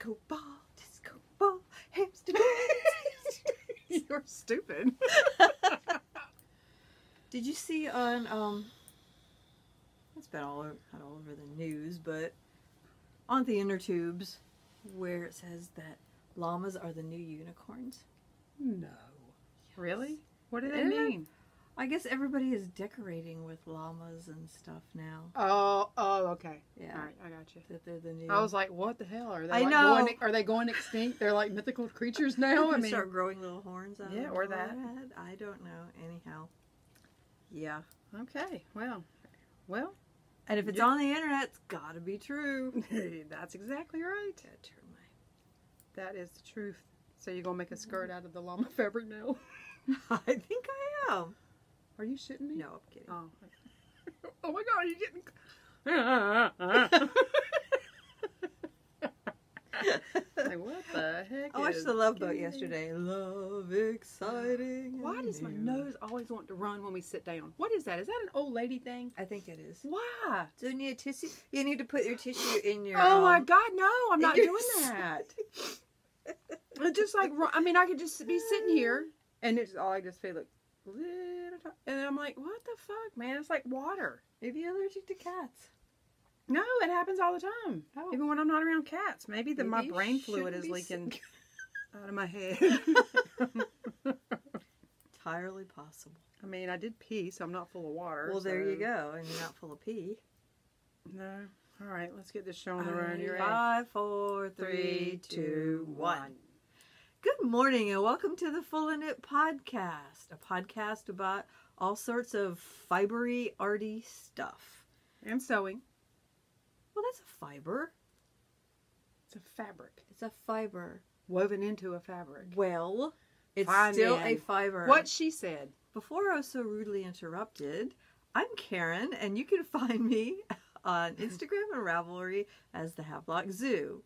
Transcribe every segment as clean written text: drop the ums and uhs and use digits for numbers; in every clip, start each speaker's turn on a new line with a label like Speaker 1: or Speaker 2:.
Speaker 1: disco ball, hamster dance.
Speaker 2: You're stupid.
Speaker 1: Did you see on it's been all over, not all over the news, but on the inner tubes where it says that llamas are the new unicorns?
Speaker 2: No.
Speaker 1: Yes.
Speaker 2: Really? What do they
Speaker 1: Yeah.
Speaker 2: mean?
Speaker 1: I guess everybody is decorating with llamas and stuff now.
Speaker 2: Oh, okay.
Speaker 1: Yeah.
Speaker 2: All right, I got you.
Speaker 1: That they're the new.
Speaker 2: I was like, what the hell? Are they
Speaker 1: I
Speaker 2: like
Speaker 1: know.
Speaker 2: are they going extinct? They're like mythical creatures now?
Speaker 1: They start growing little horns out
Speaker 2: Yeah,
Speaker 1: of
Speaker 2: or
Speaker 1: their
Speaker 2: that.
Speaker 1: head. I don't know. Anyhow. Yeah.
Speaker 2: Okay, well.
Speaker 1: And if it's on the internet, it's gotta be true.
Speaker 2: That's exactly right. That is the truth. So you're going to make a skirt out of the llama fabric now?
Speaker 1: I think I am.
Speaker 2: Are you shitting me?
Speaker 1: No, I'm kidding.
Speaker 2: Oh. Oh my God, are you getting... Like, what the heck
Speaker 1: I watched The Love Boat yesterday. Love, exciting.
Speaker 2: Why does my nose always want to run when we sit down? What is that? Is that an old lady thing?
Speaker 1: I think it is.
Speaker 2: Why?
Speaker 1: Do you need a tissue? You need to put your tissue in your...
Speaker 2: Oh my God, no, I'm not
Speaker 1: your
Speaker 2: doing that. It's just like, I mean, I could just be sitting here and it's all I just feel like, and I'm like, what the fuck, man? It's like water.
Speaker 1: Maybe you're allergic to cats.
Speaker 2: No, it happens all the time.
Speaker 1: Oh.
Speaker 2: Even when I'm not around cats. Maybe my
Speaker 1: Maybe you
Speaker 2: brain fluid
Speaker 1: shouldn't
Speaker 2: is
Speaker 1: be
Speaker 2: leaking out of my head.
Speaker 1: Entirely possible.
Speaker 2: I mean, I did pee, so I'm not full of water.
Speaker 1: Well, there
Speaker 2: so-
Speaker 1: you go. And you're not full of pee.
Speaker 2: No. All right, let's get this show on the road. You ready?
Speaker 1: 5, 4, 3, 2, 1. Good morning and welcome to the Full of Knit Podcast. A podcast about all sorts of fibery, arty stuff.
Speaker 2: And sewing.
Speaker 1: Well, that's a fiber.
Speaker 2: It's a fabric.
Speaker 1: It's a fiber.
Speaker 2: Woven into a fabric.
Speaker 1: Well, it's
Speaker 2: Fine,
Speaker 1: still
Speaker 2: man.
Speaker 1: a fiber.
Speaker 2: What she said.
Speaker 1: Before I was so rudely interrupted, I'm Karen, and you can find me on Instagram and Ravelry as the Havelock Zoo.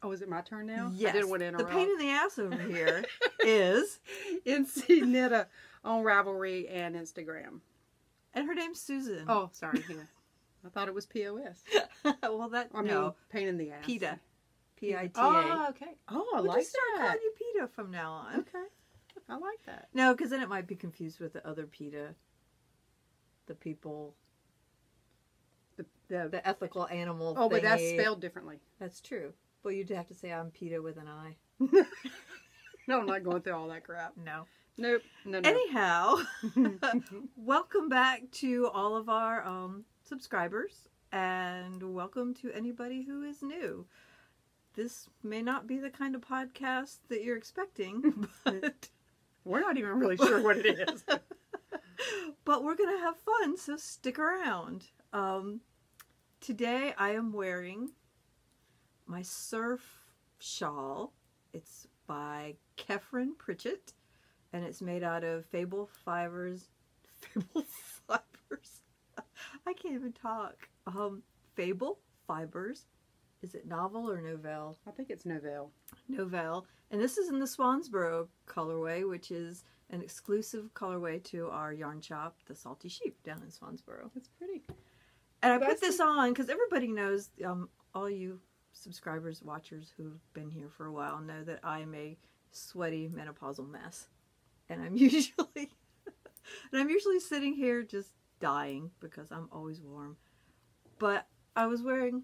Speaker 2: Oh, is it my turn now?
Speaker 1: Yes.
Speaker 2: I didn't want to
Speaker 1: The
Speaker 2: interrupt.
Speaker 1: pain in the ass over here is...
Speaker 2: NC Knitta on Ravelry and Instagram.
Speaker 1: And her name's Susan.
Speaker 2: Oh, sorry. Here. I thought it was POS.
Speaker 1: Well, that...
Speaker 2: I mean,
Speaker 1: no.
Speaker 2: pain in the ass.
Speaker 1: PETA. P-I-T-A.
Speaker 2: Oh, okay. Oh, I
Speaker 1: We'll
Speaker 2: like
Speaker 1: just start
Speaker 2: that.
Speaker 1: calling you PETA from now on.
Speaker 2: Okay. I like that.
Speaker 1: No, because then it might be confused with the other PETA. The people... The ethical animal
Speaker 2: Oh, but that's
Speaker 1: thingy.
Speaker 2: spelled differently.
Speaker 1: That's true. Well, you'd have to say I'm PETA with an I.
Speaker 2: No, I'm not going through all that crap.
Speaker 1: No.
Speaker 2: Nope. No.
Speaker 1: Anyhow, welcome back to all of our subscribers, and welcome to anybody who is new. This may not be the kind of podcast that you're expecting, but
Speaker 2: We're not even really sure what it is.
Speaker 1: but we're going to have fun, so stick around. Today I am wearing my surf shawl. It's by Kefren Pritchett, and it's made out of Fable Fibers. Fable Fibers. I can't even talk. Fable Fibers. Is it novel or novelle?
Speaker 2: I think it's Novelle.
Speaker 1: Novelle. And this is in the Swansboro colorway, which is an exclusive colorway to our yarn shop, the Salty Sheep, down in Swansboro.
Speaker 2: It's pretty.
Speaker 1: And I put this on because everybody knows, all you subscribers, watchers who've been here for a while know that I'm a sweaty menopausal mess. And I'm usually sitting here just dying because I'm always warm. But I was wearing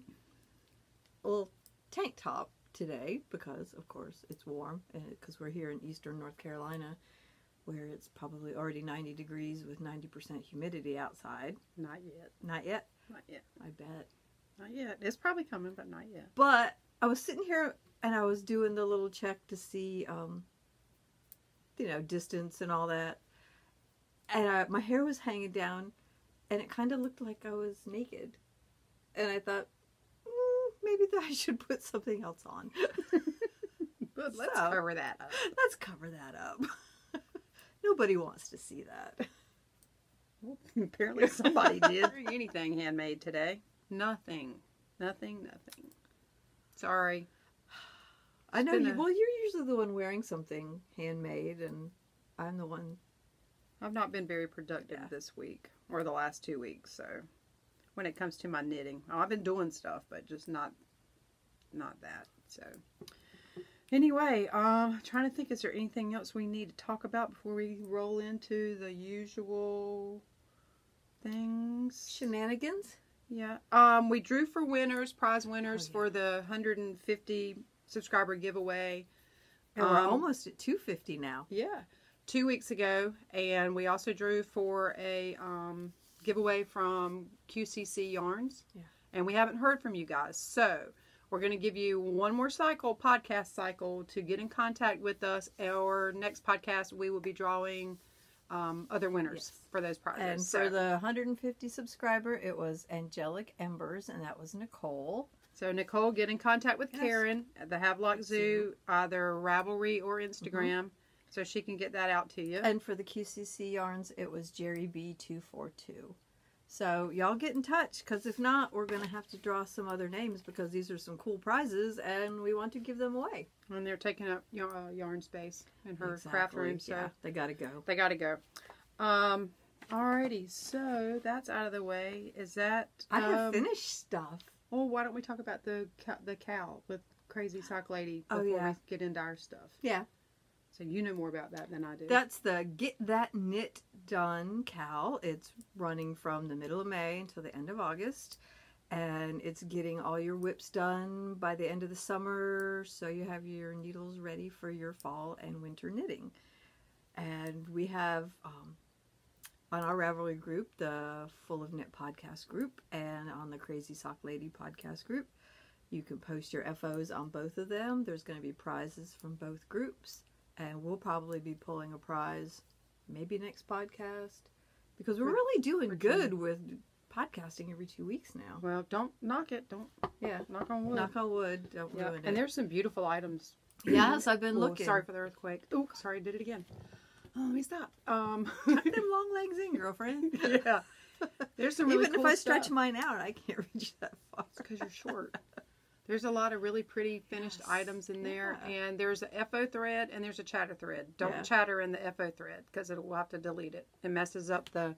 Speaker 1: a little tank top today because, of course, it's warm, and because we're here in eastern North Carolina where it's probably already 90 degrees with 90% humidity outside.
Speaker 2: Not yet.
Speaker 1: Not yet?
Speaker 2: Not yet.
Speaker 1: I bet.
Speaker 2: Not yet. It's probably coming, but not yet.
Speaker 1: But I was sitting here and I was doing the little check to see, distance and all that. And my hair was hanging down and it kind of looked like I was naked. And I thought, maybe that I should put something else on.
Speaker 2: But let's cover that up.
Speaker 1: Let's cover that up. Nobody wants to see that.
Speaker 2: Well, apparently somebody did. Anything handmade today? Nothing. Sorry.
Speaker 1: I know you. Well, you're usually the one wearing something handmade, and I'm the one.
Speaker 2: I've not been very productive this week or the last 2 weeks. So, when it comes to my knitting, I've been doing stuff, but just not that. So, anyway, trying to think, is there anything else we need to talk about before we roll into the usual things?
Speaker 1: Shenanigans?
Speaker 2: Yeah. We drew for winners, prize winners for the 150 subscriber giveaway.
Speaker 1: And we're almost at 250 now.
Speaker 2: Yeah. 2 weeks ago. And we also drew for a giveaway from QCC Yarns.
Speaker 1: Yeah.
Speaker 2: And we haven't heard from you guys. So we're going to give you one more podcast cycle to get in contact with us. Our next podcast, we will be drawing other winners for those prizes.
Speaker 1: And for the 150 subscriber, it was Angelic Embers, and that was Nicole.
Speaker 2: So Nicole, get in contact with Karen at the Havelock Zoo, either Ravelry or Instagram, so she can get that out to you.
Speaker 1: And for the QCC Yarns, it was Jerry B242. So y'all get in touch, because if not, we're going to have to draw some other names, because these are some cool prizes, and we want to give them away.
Speaker 2: And they're taking up yarn space in her craft room, so
Speaker 1: yeah, they got to go.
Speaker 2: They got to go. Alrighty, so that's out of the way. Is that...
Speaker 1: I have finished stuff.
Speaker 2: Well, why don't we talk about the cow with Crazy Sock Lady before we get into our stuff?
Speaker 1: Yeah.
Speaker 2: So you know more about that than I do.
Speaker 1: That's the Get That Knit Done cow. It's running from the middle of May until the end of August. And it's getting all your whips done by the end of the summer, so you have your needles ready for your fall and winter knitting. And we have on our Ravelry group, the Full of Knit podcast group, and on the Crazy Sock Lady podcast group, you can post your FOs on both of them. There's going to be prizes from both groups, and we'll probably be pulling a prize maybe next podcast, because we're really doing good with podcasting every 2 weeks now.
Speaker 2: Well, don't knock it. Don't.
Speaker 1: Yeah.
Speaker 2: Knock on wood.
Speaker 1: Knock on wood. Don't ruin it.
Speaker 2: And there's some beautiful items.
Speaker 1: Yes, I've been looking.
Speaker 2: Sorry for the earthquake. Oh, sorry, did it again. Oh, let me stop.
Speaker 1: Tuck them long legs in, girlfriend.
Speaker 2: Yeah. There's some really
Speaker 1: Even
Speaker 2: cool
Speaker 1: if I
Speaker 2: stuff.
Speaker 1: stretch mine out, I can't reach that far.
Speaker 2: It's because you're short. There's a lot of really pretty finished items in there.
Speaker 1: Yeah.
Speaker 2: And there's a FO thread and there's a chatter thread. Don't chatter in the FO thread, because we'll have to delete it. It messes up the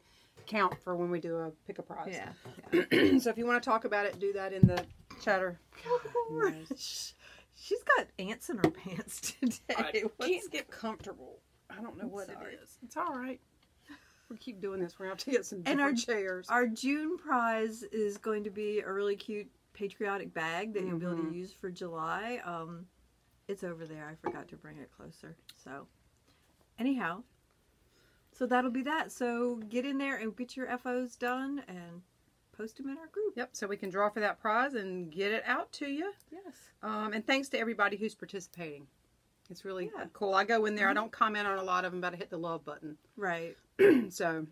Speaker 2: count for when we do a pick a prize.
Speaker 1: Yeah.
Speaker 2: So if you want to talk about it, do that in the chatter. God,
Speaker 1: She's got ants in her pants today.
Speaker 2: I can't get comfortable. I don't know what it is. It's all right. We keep doing this. We're going to have to get some different chairs.
Speaker 1: Our June prize is going to be a really cute patriotic bag that you'll be able to use for July. It's over there. I forgot to bring it closer. So, anyhow, so that'll be that. So get in there and get your FOs done and post them in our group.
Speaker 2: Yep, so we can draw for that prize and get it out to you.
Speaker 1: Yes.
Speaker 2: And thanks to everybody who's participating. It's really cool. I go in there. I don't comment on a lot of them, but I hit the love button.
Speaker 1: Right.
Speaker 2: So,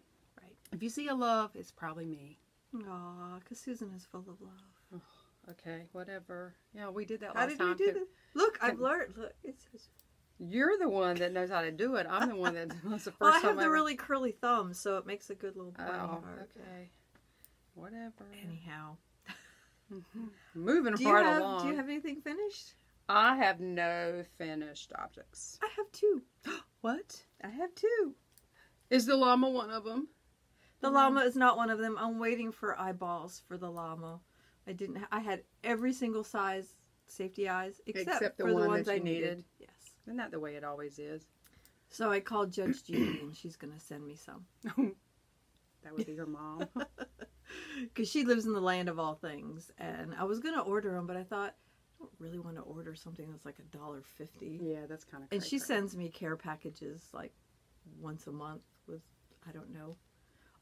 Speaker 2: if you see a love, it's probably me.
Speaker 1: Aw, because Susan is full of love.
Speaker 2: Oh, okay, whatever. Yeah, we did that
Speaker 1: How
Speaker 2: last time.
Speaker 1: did you do this? Look, I've learned. Look, it's
Speaker 2: You're the one that knows how to do it. I'm the one that was the first
Speaker 1: well, I
Speaker 2: time.
Speaker 1: have the really curly thumbs, so it makes a good little pointy heart.
Speaker 2: Okay. Whatever.
Speaker 1: Anyhow.
Speaker 2: Moving
Speaker 1: Do
Speaker 2: along.
Speaker 1: you have anything finished?
Speaker 2: I have no finished objects.
Speaker 1: I have two.
Speaker 2: What?
Speaker 1: I have two.
Speaker 2: Is the llama one of them?
Speaker 1: The llama is not one of them. I'm waiting for eyeballs for the llama. I had every single size safety eyes except
Speaker 2: the
Speaker 1: for the
Speaker 2: one
Speaker 1: ones
Speaker 2: that
Speaker 1: I
Speaker 2: you
Speaker 1: needed. Yes.
Speaker 2: Isn't that the way it always is?
Speaker 1: So I called Judge Judy and she's going to send me some.
Speaker 2: That would be her mom.
Speaker 1: Because she lives in the land of all things. And I was going to order them, but I thought, I don't really want to order something that's like $1.50.
Speaker 2: Yeah, that's kind of
Speaker 1: And she sends me care packages like once a month with, I don't know,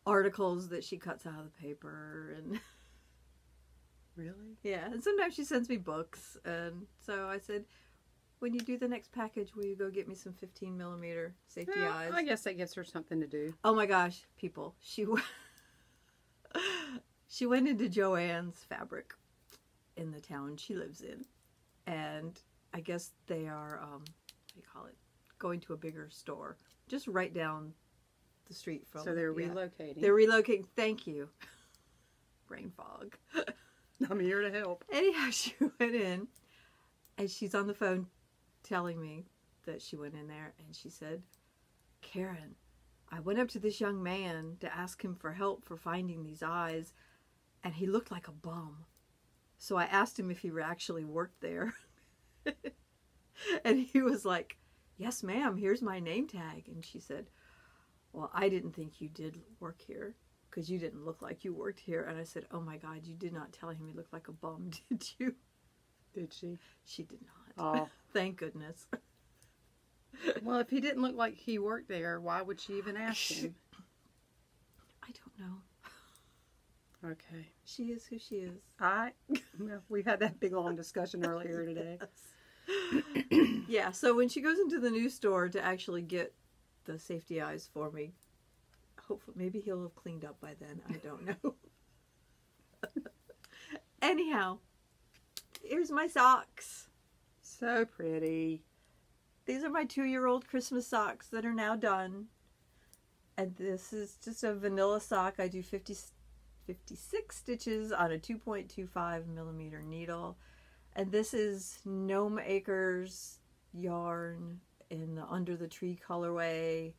Speaker 1: articles that she cuts out of the paper. And
Speaker 2: Really?
Speaker 1: yeah, and sometimes she sends me books. And so I said, when you do the next package, will you go get me some 15mm safety eyes?
Speaker 2: I guess that gives her something to do.
Speaker 1: Oh my gosh, people. She went into Joann's Fabric in the town she lives in. And I guess they are, what do you call it, going to a bigger store. Just right down the street from.
Speaker 2: So they're relocating.
Speaker 1: They're relocating. Thank you. Brain fog.
Speaker 2: I'm here to help.
Speaker 1: Anyhow, she went in and she's on the phone telling me that she went in there and she said, Karen, I went up to this young man to ask him for help for finding these eyes and he looked like a bum. So I asked him if he actually worked there. And he was like, yes, ma'am, here's my name tag. And she said, well, I didn't think you did work here because you didn't look like you worked here. And I said, oh my God, you did not tell him he looked like a bum, did you?
Speaker 2: Did she?
Speaker 1: She did not.
Speaker 2: Oh.
Speaker 1: Thank goodness.
Speaker 2: Well, if he didn't look like he worked there, why would she even ask him?
Speaker 1: I don't know.
Speaker 2: Okay.
Speaker 1: She is who she is.
Speaker 2: Well, we've had that big long discussion earlier today.
Speaker 1: Yeah, so when she goes into the new store to actually get the safety eyes for me, hopefully, maybe he'll have cleaned up by then. I don't know. Anyhow, here's my socks.
Speaker 2: So pretty.
Speaker 1: These are my 2-year-old Christmas socks that are now done. And this is just a vanilla sock. I do 56 stitches on a 2.25 millimeter needle. And this is Gnome Acres yarn in the Under the Tree colorway.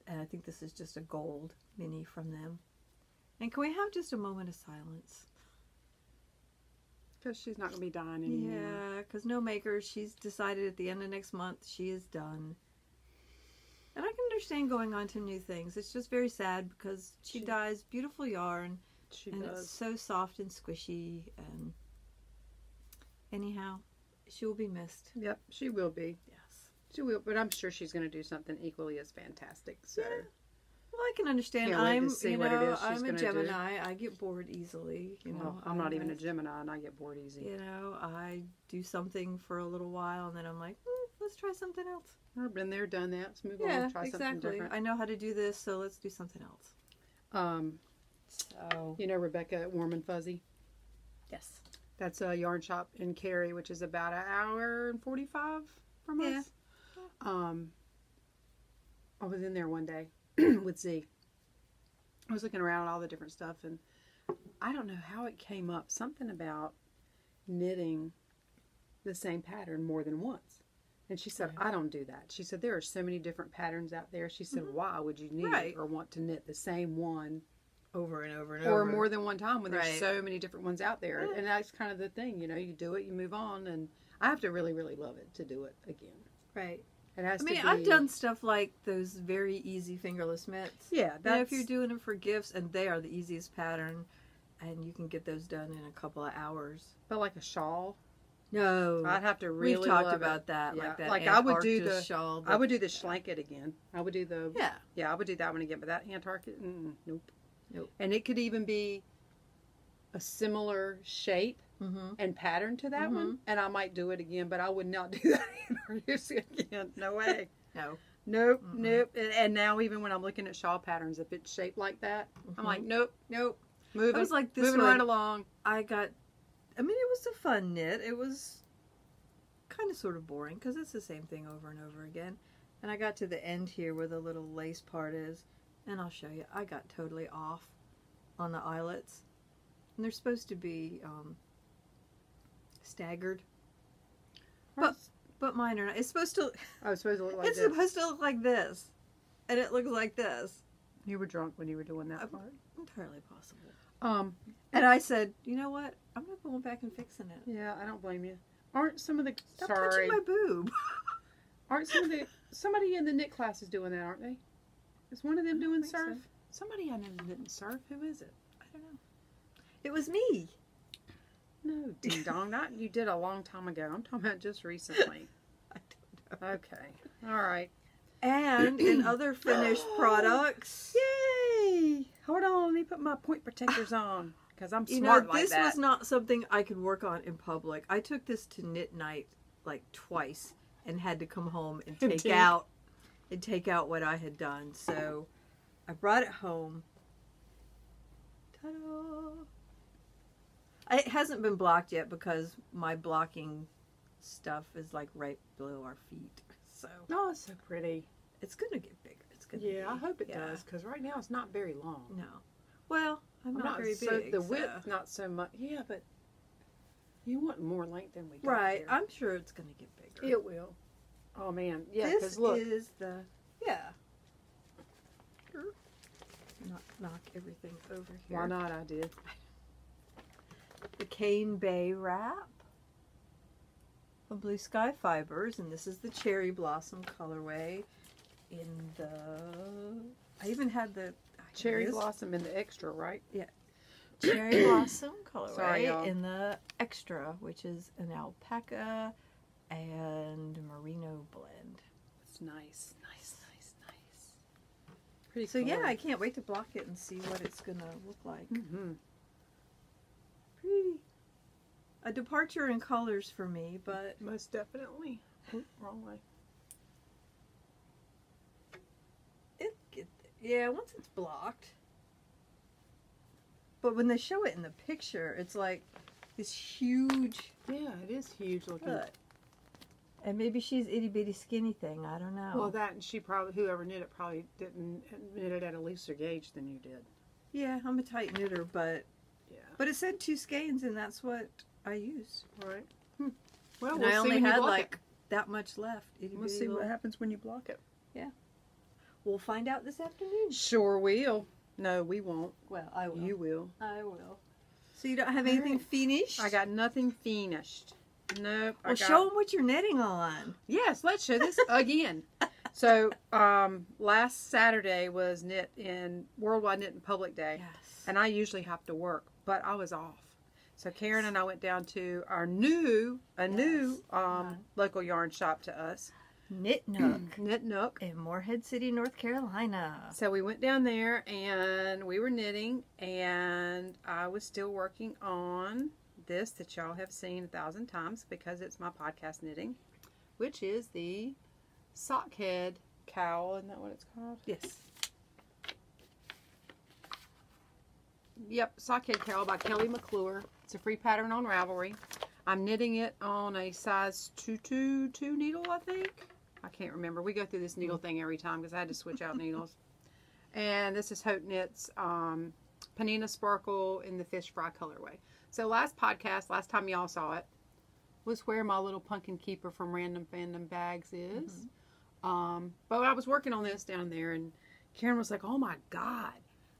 Speaker 1: And I think this is just a gold mini from them. And can we have just a moment of silence?
Speaker 2: Because she's not going to be dying anymore.
Speaker 1: Yeah, because Gnome Acres, she's decided at the end of next month she is done. And I can understand going on to new things. It's just very sad because she dyes beautiful yarn.
Speaker 2: She
Speaker 1: and
Speaker 2: does.
Speaker 1: It's so soft and squishy. And anyhow, she will be missed.
Speaker 2: Yep, she will be.
Speaker 1: Yes.
Speaker 2: She will, but I'm sure she's going to do something equally as fantastic. So.
Speaker 1: Yeah. Well, I can understand.
Speaker 2: Can't wait to
Speaker 1: I'm,
Speaker 2: see
Speaker 1: you
Speaker 2: what it
Speaker 1: know,
Speaker 2: is she's
Speaker 1: I'm a
Speaker 2: gonna do.
Speaker 1: Gemini. I get bored easily. You know,
Speaker 2: Well, I'm not even a Gemini, and I get bored easy.
Speaker 1: You know, I do something for a little while, and then I'm like, let's try something else.
Speaker 2: I've been there, done that. Let's move
Speaker 1: Yeah,
Speaker 2: on. Try something
Speaker 1: exactly.
Speaker 2: different.
Speaker 1: I know how to do this, so let's do something else. So
Speaker 2: You know Rebecca at Warm and Fuzzy?
Speaker 1: yes,
Speaker 2: That's a yarn shop in Cary, which is about an hour and 45 from
Speaker 1: Yeah.
Speaker 2: us. I was in there one day with Z. I was looking around at all the different stuff, and I don't know how it came up. Something about knitting the same pattern more than once. And she said, I don't do that. She said, there are so many different patterns out there. She said, why would you knit or want to knit the same one
Speaker 1: over and over and
Speaker 2: or
Speaker 1: over,
Speaker 2: more than one time when there's
Speaker 1: Right.
Speaker 2: so many different ones out there?
Speaker 1: Yeah.
Speaker 2: And that's kind of the thing, you know, you do it, you move on. And I have to really, really love it to do it again.
Speaker 1: right?
Speaker 2: It has
Speaker 1: I mean,
Speaker 2: to be,
Speaker 1: I've done stuff like those very easy fingerless mitts.
Speaker 2: Yeah,
Speaker 1: You know,
Speaker 2: that's,
Speaker 1: if you're doing them for gifts, and they are the easiest pattern, and you can get those done in a couple of hours.
Speaker 2: but like a shawl,
Speaker 1: No,
Speaker 2: I'd have to really
Speaker 1: we've talked
Speaker 2: about
Speaker 1: about that.
Speaker 2: Yeah,
Speaker 1: Like that.
Speaker 2: like I would do
Speaker 1: Antarctica
Speaker 2: the
Speaker 1: shawl.
Speaker 2: I would do the Schlanket again. I would do the
Speaker 1: Yeah.
Speaker 2: I would do that one again. But that Antarctica, nope.
Speaker 1: Nope.
Speaker 2: And it could even be a similar shape
Speaker 1: Mm-hmm.
Speaker 2: and pattern to that one, and I might do it again. But I would not do that again. No way.
Speaker 1: No.
Speaker 2: Nope. Nope. And now even when I'm looking at shawl patterns, if it's shaped like that, I'm like, nope. Moving.
Speaker 1: I was like this
Speaker 2: moving
Speaker 1: one.
Speaker 2: right along.
Speaker 1: I mean, it was a fun knit. It was kind of sort of boring because it's the same thing over and over again. And I got to the end here where the little lace part is, and I'll show you. I got totally off on the eyelets, and they're supposed to be staggered, but mine are not. It's supposed to.
Speaker 2: I was supposed to look like
Speaker 1: It's
Speaker 2: this.
Speaker 1: supposed to look like this, and it looks like this.
Speaker 2: You were drunk when you were doing that part.
Speaker 1: Entirely possible.
Speaker 2: And
Speaker 1: And I said, you know what? I'm not going back and fixing it.
Speaker 2: yeah, I don't blame you. Aren't some of the
Speaker 1: Stop
Speaker 2: sorry?
Speaker 1: touching my boob.
Speaker 2: Aren't some of the somebody in the knit class is doing that? Aren't they? Is one of them doing
Speaker 1: think
Speaker 2: surf?
Speaker 1: so.
Speaker 2: Somebody I know didn't surf. Who is it?
Speaker 1: I don't know. It was me.
Speaker 2: No, ding dong. That you did a long time ago. I'm talking about just recently.
Speaker 1: I don't know.
Speaker 2: Okay. All right.
Speaker 1: And in other finished products,
Speaker 2: Yay! Hold on. Let me put my point protectors on because I'm
Speaker 1: you
Speaker 2: smart
Speaker 1: know,
Speaker 2: like
Speaker 1: this
Speaker 2: that.
Speaker 1: was not something I could work on in public. I took this to knit night like twice and had to come home and take out what I had done. So I brought it home. Ta-da! It hasn't been blocked yet because my blocking stuff is like right below our feet. So
Speaker 2: Oh, it's so pretty.
Speaker 1: it's gonna get bigger. It's gonna.
Speaker 2: Yeah, I hope it
Speaker 1: yeah.
Speaker 2: does because right now it's not very long.
Speaker 1: No. Well, I'm not very
Speaker 2: so
Speaker 1: big.
Speaker 2: the
Speaker 1: so-
Speaker 2: width not so much. Yeah, but you want more length than we got
Speaker 1: Right.
Speaker 2: here.
Speaker 1: I'm sure it's gonna get bigger.
Speaker 2: It will. Oh man, yeah.
Speaker 1: This
Speaker 2: Because look,
Speaker 1: is the knock everything over here.
Speaker 2: why not? I did.
Speaker 1: The Cane Bay wrap. Blue Sky Fibers, and this is the Cherry Blossom colorway. In the, I even had the
Speaker 2: Cherry Blossom in the extra, right?
Speaker 1: Yeah, Cherry Blossom colorway.
Speaker 2: Sorry, y'all.
Speaker 1: In the extra, which is an alpaca and merino blend.
Speaker 2: It's nice, nice, nice, nice. Pretty
Speaker 1: So
Speaker 2: cool.
Speaker 1: yeah, I can't wait to block it and see what it's gonna look like.
Speaker 2: Mm-hmm.
Speaker 1: Pretty. A departure in colors for me, but
Speaker 2: Most definitely. Oop, wrong way.
Speaker 1: yeah, once it's blocked. But when they show it in the picture, it's like this huge.
Speaker 2: Yeah, it is huge looking.
Speaker 1: But, and maybe she's itty bitty skinny thing. I don't know.
Speaker 2: Well, that and she probably, whoever knit it probably didn't knit it at a looser gauge than you did.
Speaker 1: Yeah, I'm a tight knitter, but it said 2 skeins, and that's what I used.
Speaker 2: All right. Well,
Speaker 1: And
Speaker 2: we'll
Speaker 1: I
Speaker 2: see
Speaker 1: only
Speaker 2: when you
Speaker 1: had
Speaker 2: block
Speaker 1: like that much left.
Speaker 2: it. We'll see what happens when you block it.
Speaker 1: We'll find out this afternoon.
Speaker 2: Sure will. No, we won't.
Speaker 1: Well, I will.
Speaker 2: You will.
Speaker 1: I will. So you don't have anything finished?
Speaker 2: I got nothing finished. Nope.
Speaker 1: Well, show them what you're knitting on.
Speaker 2: Yes, let's show this again. So, last Saturday was knit in Worldwide Knit in Public Day.
Speaker 1: Yes.
Speaker 2: And I usually have to work, but I was off. So Karen and I went down to our new local yarn shop to us.
Speaker 1: Knit Nook.
Speaker 2: Knit Nook.
Speaker 1: In Morehead City, North Carolina.
Speaker 2: So we went down there and we were knitting, and I was still working on this that y'all have seen 1,000 times because it's my podcast knitting, which is the sock head cowl. Isn't that what it's called?
Speaker 1: Yes.
Speaker 2: Yep, sock head cowl by Kelly McClure. It's a free pattern on Ravelry. I'm knitting it on a size 222 needle, I think. I can't remember. We go through this needle thing every time because I had to switch out needles. And this is Hope Knits Panina Sparkle in the Fish Fry colorway. So last time y'all saw it, was where my little pumpkin keeper from Random Fandom Bags is. But I was working on this down there, and Karen was like, "Oh my God,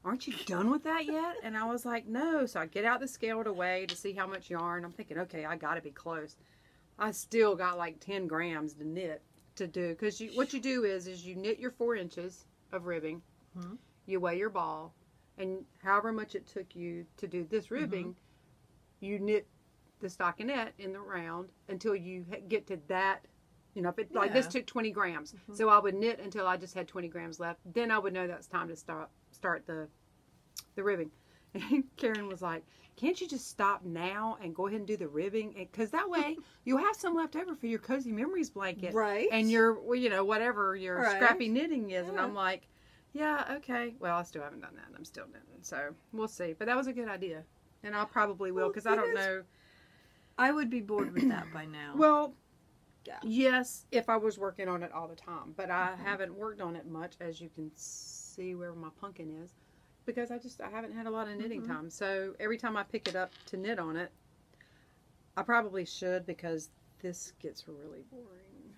Speaker 2: aren't you done with that yet?" And I was like, "No." So I get out the scale to weigh to see how much yarn. I'm thinking, okay, I got to be close. I still got like 10 grams to knit to do, because what you do is you knit your 4 inches of ribbing, you weigh your ball, and however much it took you to do this ribbing, you knit the stockinette in the round until you get to that. You know, if it, like this took 20 grams, so I would knit until I just had 20 grams left. Then I would know that's time to start the ribbing. And Karen was like, "Can't you just stop now and go ahead and do the ribbing? Because that way you'll have some left over for your Cozy Memories blanket,
Speaker 1: Right?
Speaker 2: And your, whatever your scrappy knitting is."
Speaker 1: Yeah.
Speaker 2: And I'm like, "Yeah, okay." Well, I still haven't done that, and I'm still knitting, so we'll see. But that was a good idea, and I probably will, because I don't know.
Speaker 1: I would be bored with that by now.
Speaker 2: Well,
Speaker 1: yeah.
Speaker 2: Yes, if I was working on it all the time, but I haven't worked on it much, as you can see where my pumpkin is, because I haven't had a lot of knitting time. So every time I pick it up to knit on it, I probably should, because this gets really boring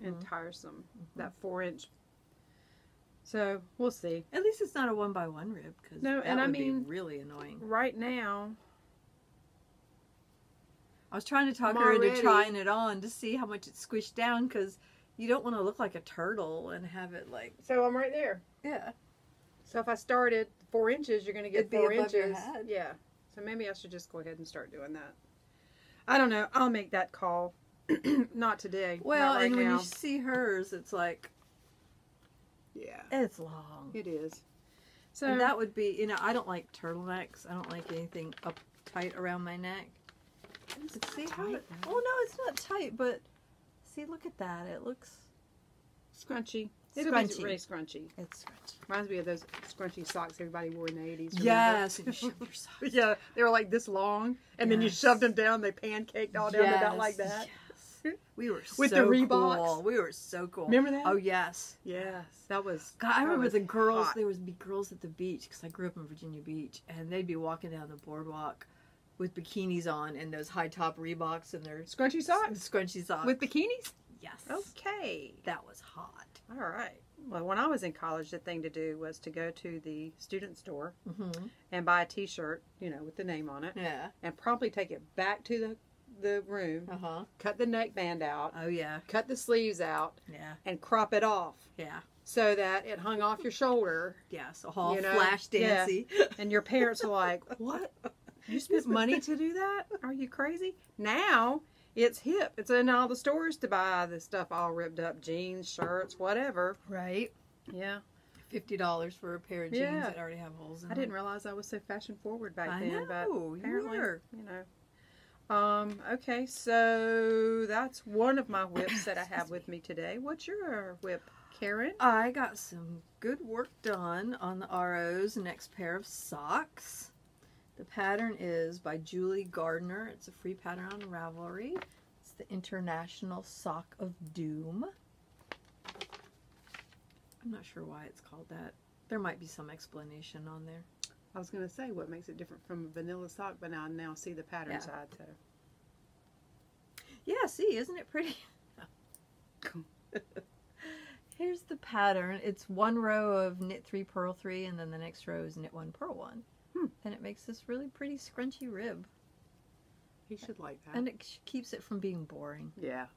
Speaker 2: and tiresome, that 4-inch. So we'll see.
Speaker 1: At least it's not a 1x1 rib, because
Speaker 2: No,
Speaker 1: that
Speaker 2: and I
Speaker 1: would
Speaker 2: mean,
Speaker 1: be really annoying.
Speaker 2: Right now,
Speaker 1: I was trying to talk her into trying it on to see how much it's squished down, because you don't want to look like a turtle and have it like...
Speaker 2: So I'm right there.
Speaker 1: Yeah.
Speaker 2: So if I started 4 inches, you're going to get 4 inches.
Speaker 1: Your head.
Speaker 2: Yeah. So maybe I should just go ahead and start doing that. I don't know. I'll make that call. Not today.
Speaker 1: Well,
Speaker 2: Not right
Speaker 1: and when
Speaker 2: now.
Speaker 1: you see hers, it's like...
Speaker 2: Yeah.
Speaker 1: It's long.
Speaker 2: It is. So
Speaker 1: And that would be, I don't like turtlenecks. I don't like anything uptight around my neck. But see how it, oh no, it's not tight, but see, look at that. It looks
Speaker 2: scrunchy.
Speaker 1: Scrunchy.
Speaker 2: It'll be really scrunchy.
Speaker 1: It's scrunchy.
Speaker 2: Reminds me of those scrunchy socks everybody wore in the 80s.
Speaker 1: Yes. And you shove your socks.
Speaker 2: Yeah, they were like this long, and then you shoved them down. They pancaked all down the down like that.
Speaker 1: Yes. We were
Speaker 2: With
Speaker 1: so
Speaker 2: the Reeboks.
Speaker 1: cool. We were so cool.
Speaker 2: Remember that?
Speaker 1: Oh yes.
Speaker 2: Yes, that was.
Speaker 1: God, I remember the girls.
Speaker 2: hot.
Speaker 1: There would be girls at the beach, because I grew up in Virginia Beach, and they'd be walking down the boardwalk with bikinis on and those high top Reeboks and their
Speaker 2: Scrunchy socks?
Speaker 1: Scrunchy socks.
Speaker 2: With bikinis?
Speaker 1: Yes.
Speaker 2: Okay.
Speaker 1: That was hot.
Speaker 2: All right. Well, when I was in college, the thing to do was to go to the student store and buy a T-shirt, with the name on it,
Speaker 1: Yeah.
Speaker 2: and promptly take it back to the room,
Speaker 1: Uh-huh.
Speaker 2: cut the neckband out,
Speaker 1: Oh, yeah.
Speaker 2: cut the sleeves out,
Speaker 1: Yeah.
Speaker 2: and crop it off
Speaker 1: Yeah.
Speaker 2: so that it hung off your shoulder.
Speaker 1: Yeah. So all
Speaker 2: You know,
Speaker 1: flash
Speaker 2: yeah.
Speaker 1: dancy.
Speaker 2: And your parents are like, what? You spent money to do that? Are you crazy? Now it's hip. It's in all the stores to buy this stuff all ripped up. Jeans, shirts, whatever.
Speaker 1: Right.
Speaker 2: Yeah.
Speaker 1: $50 for a pair of jeans
Speaker 2: Yeah.
Speaker 1: that already have holes in them.
Speaker 2: I didn't realize I was so fashion forward back
Speaker 1: I
Speaker 2: then. But
Speaker 1: know, you
Speaker 2: apparently,
Speaker 1: were.
Speaker 2: you know. Okay, so that's one of my whips that I have with me today. What's your whip, Karen?
Speaker 1: I got some good work done on the RO's next pair of socks. The pattern is by Julie Gardner. It's a free pattern on Ravelry. It's the International Sock of Doom. I'm not sure why it's called that. There might be some explanation on there.
Speaker 2: I was going to say what makes it different from a vanilla sock, but I now see the pattern side. So.
Speaker 1: Yeah, see, isn't it pretty? Here's the pattern. It's one row of knit 3, purl 3, and then the next row is knit 1, purl 1. And it makes this really pretty scrunchy rib.
Speaker 2: He should like that.
Speaker 1: And it keeps it from being boring.
Speaker 2: Yeah.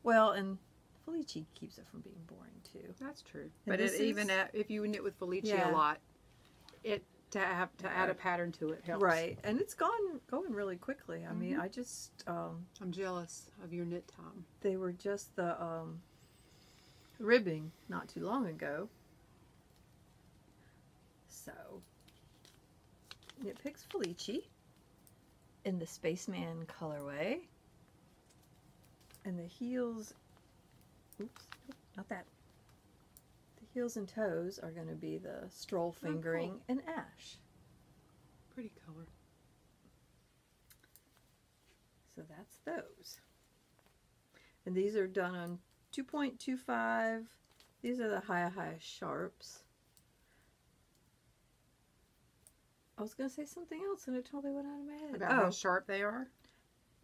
Speaker 1: Well, and Felici keeps it from being boring too.
Speaker 2: That's true.
Speaker 1: And
Speaker 2: But it even if you knit with Felici a lot, to add a pattern to it helps.
Speaker 1: Right, and it's going really quickly. I mean, I just
Speaker 2: I'm jealous of your knit time.
Speaker 1: they were just the ribbing not too long ago. So it picks Felici in the Spaceman colorway, and the heels. Oops, not that. The heels and toes are going to be the stroll fingering and ash.
Speaker 2: Pretty color.
Speaker 1: So that's those. And these are done on 2.25. These are the high sharps. I was going to say something else and it totally went out of my head.
Speaker 2: About how sharp they are?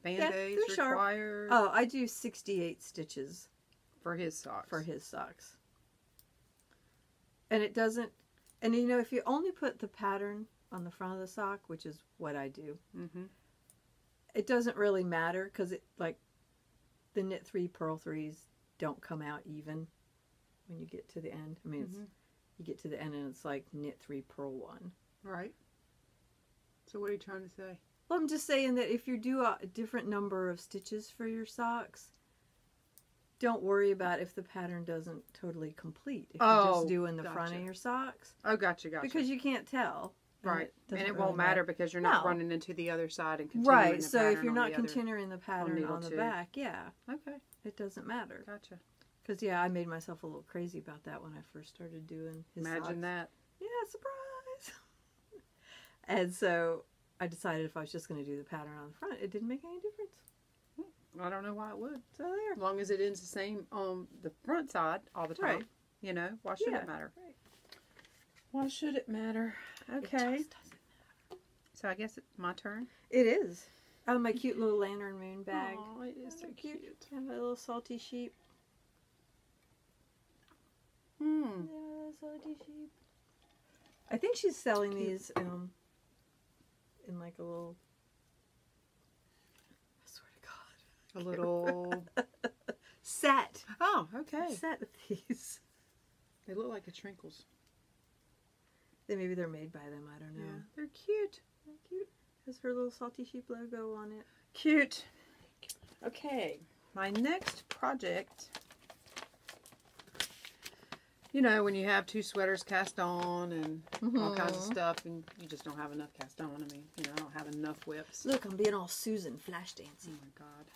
Speaker 2: Band-aids required?
Speaker 1: Oh, I do 68 stitches.
Speaker 2: For his socks.
Speaker 1: For his socks. And it doesn't, and you know, if you only put the pattern on the front of the sock, which is what I do, it doesn't really matter because it, like, the knit 3, purl 3s don't come out even when you get to the end. I mean, you get to the end and it's like knit 3, purl 1.
Speaker 2: Right. So what are you trying to say?
Speaker 1: Well, I'm just saying that if you do a different number of stitches for your socks, don't worry about if the pattern doesn't totally complete. If you're just doing the front of your socks.
Speaker 2: Oh, gotcha.
Speaker 1: Because you can't tell.
Speaker 2: Right. And it
Speaker 1: really
Speaker 2: won't matter because you're not running into the other side and continuing
Speaker 1: right.
Speaker 2: the
Speaker 1: So
Speaker 2: pattern
Speaker 1: if you're
Speaker 2: on
Speaker 1: not
Speaker 2: the other,
Speaker 1: continuing the pattern on the back, yeah.
Speaker 2: Okay.
Speaker 1: It doesn't matter.
Speaker 2: Gotcha.
Speaker 1: Because, yeah, I made myself a little crazy about that when I first started doing his
Speaker 2: Imagine
Speaker 1: socks.
Speaker 2: that.
Speaker 1: Yeah, surprise. And so I decided if I was just going to do the pattern on the front, it didn't make any difference.
Speaker 2: I don't know why it would.
Speaker 1: So there.
Speaker 2: As long as it ends the same on the front side all the time.
Speaker 1: Right.
Speaker 2: You know, why should it matter?
Speaker 1: Right.
Speaker 2: Why should it matter? Okay.
Speaker 1: It just doesn't matter.
Speaker 2: So I guess it's my turn.
Speaker 1: It is. Oh, my cute little lantern moon bag.
Speaker 2: Oh, it is so cute.
Speaker 1: And my little salty sheep. Yeah, salty sheep. I think she's selling these in like a little. I swear to God.
Speaker 2: A little
Speaker 1: set.
Speaker 2: Oh, okay.
Speaker 1: Set of these.
Speaker 2: They look like the Trinkles.
Speaker 1: Maybe they're made by them. I don't know.
Speaker 2: Yeah, they're cute.
Speaker 1: They're cute. Has her little salty sheep logo on it.
Speaker 2: Cute. Okay, my next project. You know, when you have 2 sweaters cast on and all kinds of stuff, and you just don't have enough cast on. I mean, you know, I don't have enough whips.
Speaker 1: Look, I'm being all Susan flash dancing.
Speaker 2: Oh my God.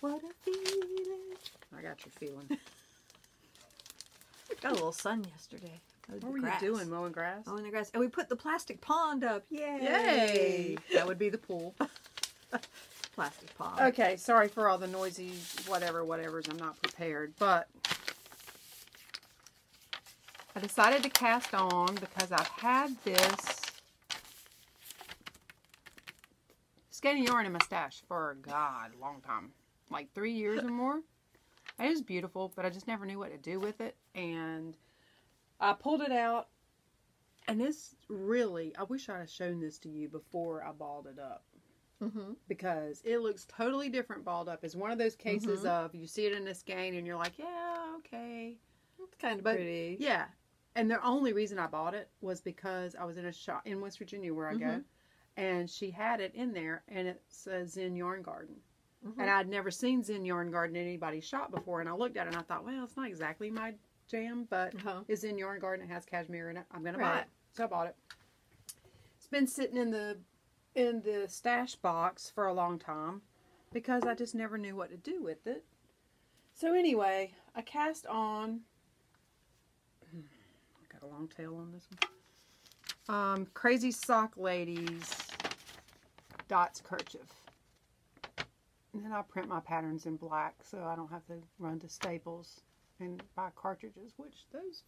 Speaker 1: What a feeling.
Speaker 2: I got your feeling.
Speaker 1: Got a little sun yesterday.
Speaker 2: What were you doing? Mowing grass?
Speaker 1: Mowing the grass. And we put the plastic pond up. Yay!
Speaker 2: Yay! That would be the pool.
Speaker 1: Plastic pond.
Speaker 2: Okay, sorry for all the noisy whatevers. I'm not prepared. But I decided to cast on because I've had this skein of yarn in my stash for, God, a long time. Like 3 years or more. It is beautiful, but I just never knew what to do with it. And I pulled it out. And this really, I wish I had shown this to you before I balled it up. because it looks totally different balled up. It's one of those cases of you see it in a skein and you're like, yeah, okay.
Speaker 1: It's kind of pretty.
Speaker 2: Yeah. And the only reason I bought it was because I was in a shop in West Virginia where I go, and she had it in there, and it says Zen Yarn Garden. And I'd never seen Zen Yarn Garden in anybody's shop before, and I looked at it and I thought, well, it's not exactly my jam, but it's Zen Yarn Garden. It has cashmere in it. I'm going to buy it. So I bought it. It's been sitting in the stash box for a long time because I just never knew what to do with it. So anyway, I cast on. I got a long tail on this one. Crazy Sock Ladies Dots Kerchief. And then I print my patterns in black so I don't have to run to Staples and buy cartridges, which those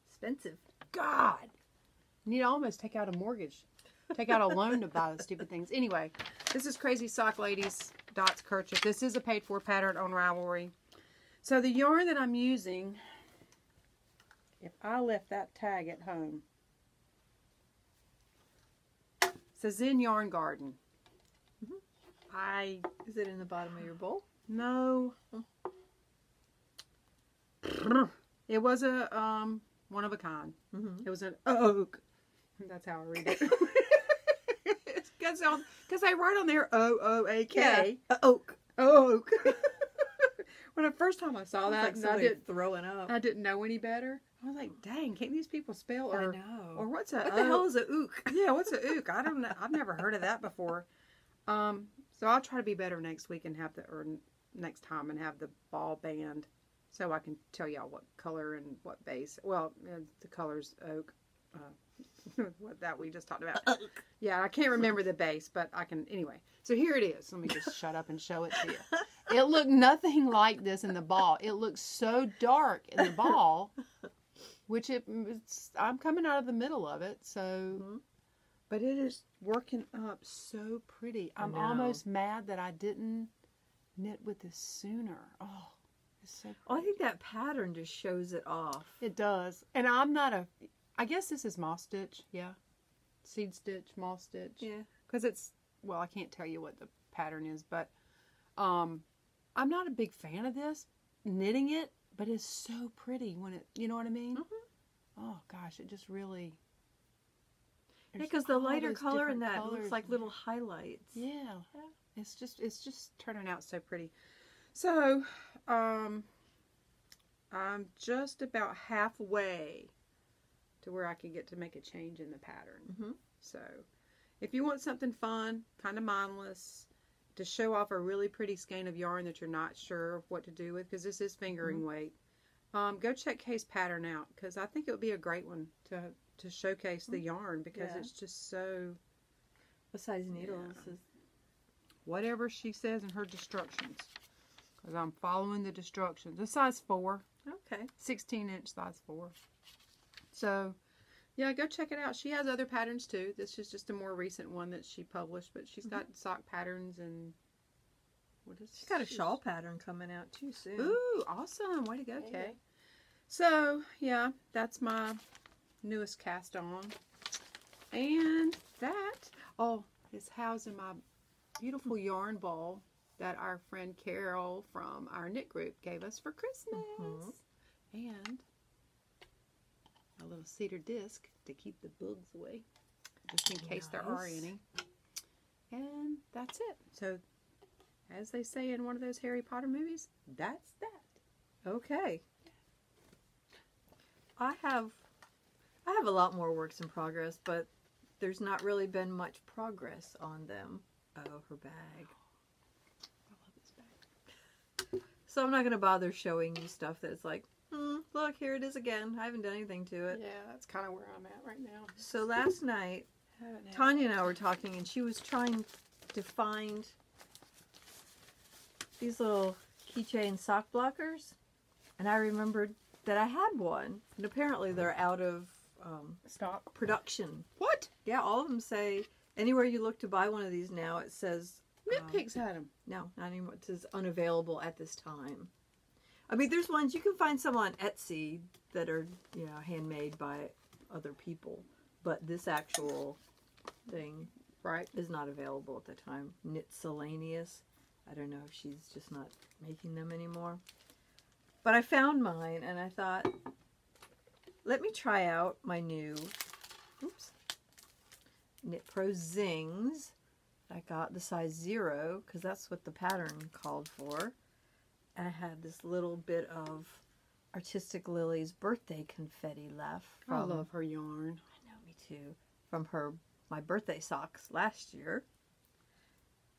Speaker 1: Expensive.
Speaker 2: God, you need to almost take out a mortgage, take out a loan to buy the stupid things. Anyway, this is Crazy Sock Ladies Dots Kerchief. This is a paid for pattern on Ravelry. So the yarn that I'm using, if I left that tag at home, it says Zen Yarn Garden.
Speaker 1: Is it in the bottom of your bowl?
Speaker 2: No. It was a one of a kind. It was an oak. That's how I read it. Because I write on there O-O-A-K.
Speaker 1: Yeah. Oak.
Speaker 2: Oak. When the first time I saw that,
Speaker 1: Like I did throwing up.
Speaker 2: I didn't know any better. I was like, dang, can't these people spell?
Speaker 1: I know.
Speaker 2: Or what's a
Speaker 1: what the hell is a ook?
Speaker 2: Yeah, what's a ook? I don't know. I've never heard of that before. So I'll try to be better next week and next time and have the ball band so I can tell y'all what color and what base. Well, the color's oak. What that we just talked about.
Speaker 1: Oak.
Speaker 2: Yeah, I can't remember the base, but I can anyway. So here it is. Let me just shut up and show it to you. It looked nothing like this in the ball. It looks so dark in the ball, which I'm coming out of the middle of it, so. But it is working up so pretty. I'm almost mad that I didn't knit with this sooner. Oh, it's so pretty.
Speaker 1: Oh, I think that pattern just shows it off.
Speaker 2: It does. And I'm not I guess this is moss stitch. Yeah. Seed stitch, moss stitch.
Speaker 1: Yeah.
Speaker 2: Because it's, well, I can't tell you what the pattern is, but I'm not a big fan of this, knitting it, but it's so pretty when it, you know what I mean? Oh, gosh, it just really...
Speaker 1: Yeah, because the lighter color in that looks like little highlights.
Speaker 2: Yeah. It's just turning out so pretty. So, I'm just about halfway to where I can get to make a change in the pattern. So, if you want something fun, kind of mindless, to show off a really pretty skein of yarn that you're not sure what to do with, because this is fingering weight, go check Kay's pattern out, because I think it would be a great one to showcase the yarn, because it's just so...
Speaker 1: What size needles?
Speaker 2: Yeah. Whatever she says in her instructions, because I'm following the instructions. A size 4.
Speaker 1: Okay.
Speaker 2: 16-inch size 4. So, yeah, go check it out. She has other patterns too. This is just a more recent one that she published, but she's got sock patterns and...
Speaker 1: She's got a shawl pattern coming out too soon.
Speaker 2: Ooh, awesome. Way to go, Kay. So, yeah, that's my newest cast on. And that, is housed in my beautiful yarn ball that our friend Carol from our knit group gave us for Christmas. And a little cedar disc to keep the bugs away, just in case there are any. And that's it. So, as they say in one of those Harry Potter movies, that's that.
Speaker 1: Okay. I have a lot more works in progress, but there's not really been much progress on them. Oh, her bag.
Speaker 2: I love this bag.
Speaker 1: So I'm not going to bother showing you stuff that's like, look, here it is again. I haven't done anything to it.
Speaker 2: Yeah, that's kind of where I'm at right now.
Speaker 1: So last night, Tanya and I were talking, and she was trying to find these little keychain sock blockers, and I remembered that I had one, and apparently they're out of
Speaker 2: stock
Speaker 1: production.
Speaker 2: What?
Speaker 1: Yeah, all of them say, anywhere you look to buy one of these now, it says...
Speaker 2: Knit Picks had them.
Speaker 1: No, not anymore. It says unavailable at this time. I mean, there's ones, you can find some on Etsy that are, handmade by other people, but this actual thing
Speaker 2: Right.
Speaker 1: is not available at the time. Knitsellanius. I don't know if she's just not making them anymore. But I found mine and I thought, let me try out my new Knit Pro Zings. I got the size 0 because that's what the pattern called for. And I had this little bit of Artistic Lily's birthday confetti left.
Speaker 2: I love her yarn.
Speaker 1: I know, me too. From my birthday socks last year.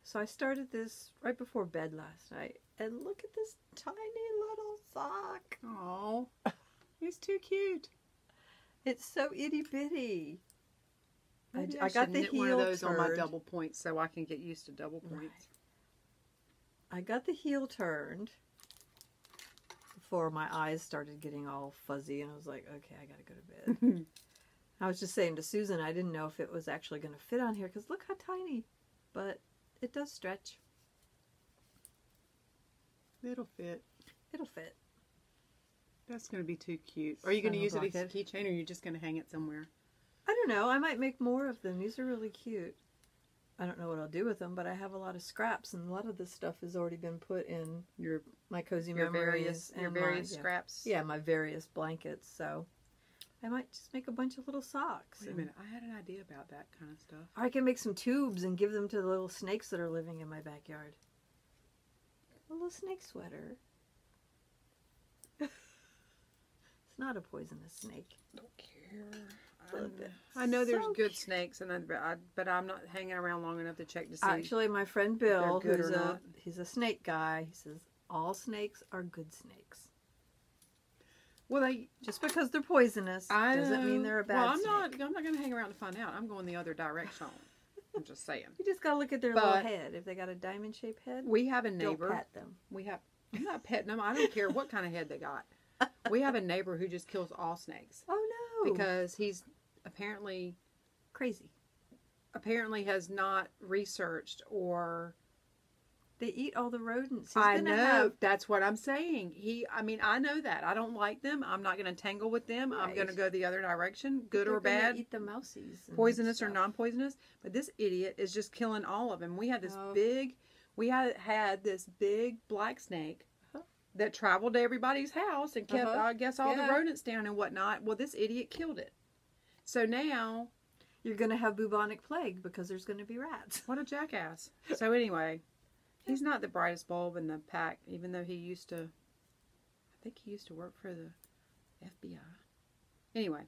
Speaker 1: So I started this right before bed last night. And look at this tiny little sock.
Speaker 2: Oh, he's too cute.
Speaker 1: It's so itty bitty.
Speaker 2: I got the heel one of those on my double points so I can get used to double points.
Speaker 1: Right. I got the heel turned before my eyes started getting all fuzzy and I was like, okay, I gotta go to bed. I was just saying to Susan, I didn't know if it was actually going to fit on here because look how tiny. But it does stretch.
Speaker 2: It'll fit.
Speaker 1: It'll fit.
Speaker 2: That's going to be too cute. Are you going to use it as a keychain or are you just going to hang it somewhere?
Speaker 1: I don't know. I might make more of them. These are really cute. I don't know what I'll do with them, but I have a lot of scraps, and a lot of this stuff has already been put in my cozy memories.
Speaker 2: Your various scraps.
Speaker 1: Yeah, my various blankets. So I might just make a bunch of little socks.
Speaker 2: Wait a minute. I had an idea about that kind of stuff.
Speaker 1: Or I can make some tubes and give them to the little snakes that are living in my backyard. A little snake sweater. It's not a poisonous snake.
Speaker 2: Don't care. I know there's good snakes, but I'm not hanging around long enough to check to see.
Speaker 1: Actually, my friend Bill, he's a snake guy, he says all snakes are good snakes.
Speaker 2: Well,
Speaker 1: just because they're poisonous doesn't mean they're a bad snake.
Speaker 2: I'm not going to hang around to find out. I'm going the other direction. I'm just saying.
Speaker 1: You just got to look at their little head. If they got a diamond-shaped head,
Speaker 2: we have a neighbor.
Speaker 1: Don't pet them.
Speaker 2: I'm not petting them. I don't care what kind of head they got. We have a neighbor who just kills all snakes.
Speaker 1: Oh no!
Speaker 2: Because he's apparently
Speaker 1: crazy.
Speaker 2: Apparently has not researched or
Speaker 1: they eat all the rodents.
Speaker 2: I know. That's what I'm saying. I know that. I don't like them. I'm not going to tangle with them. Right. I'm going to go the other direction, good or bad.
Speaker 1: Eat the mousies.
Speaker 2: Poisonous or non-poisonous. But this idiot is just killing all of them. We had this had this big black snake that traveled to everybody's house and kept, I guess, all the rodents down and whatnot. Well, this idiot killed it. So now
Speaker 1: you're going to have bubonic plague because there's going to be rats.
Speaker 2: What a jackass. So anyway, he's not the brightest bulb in the pack, even though he used to, I think he used to work for the FBI. Anyway,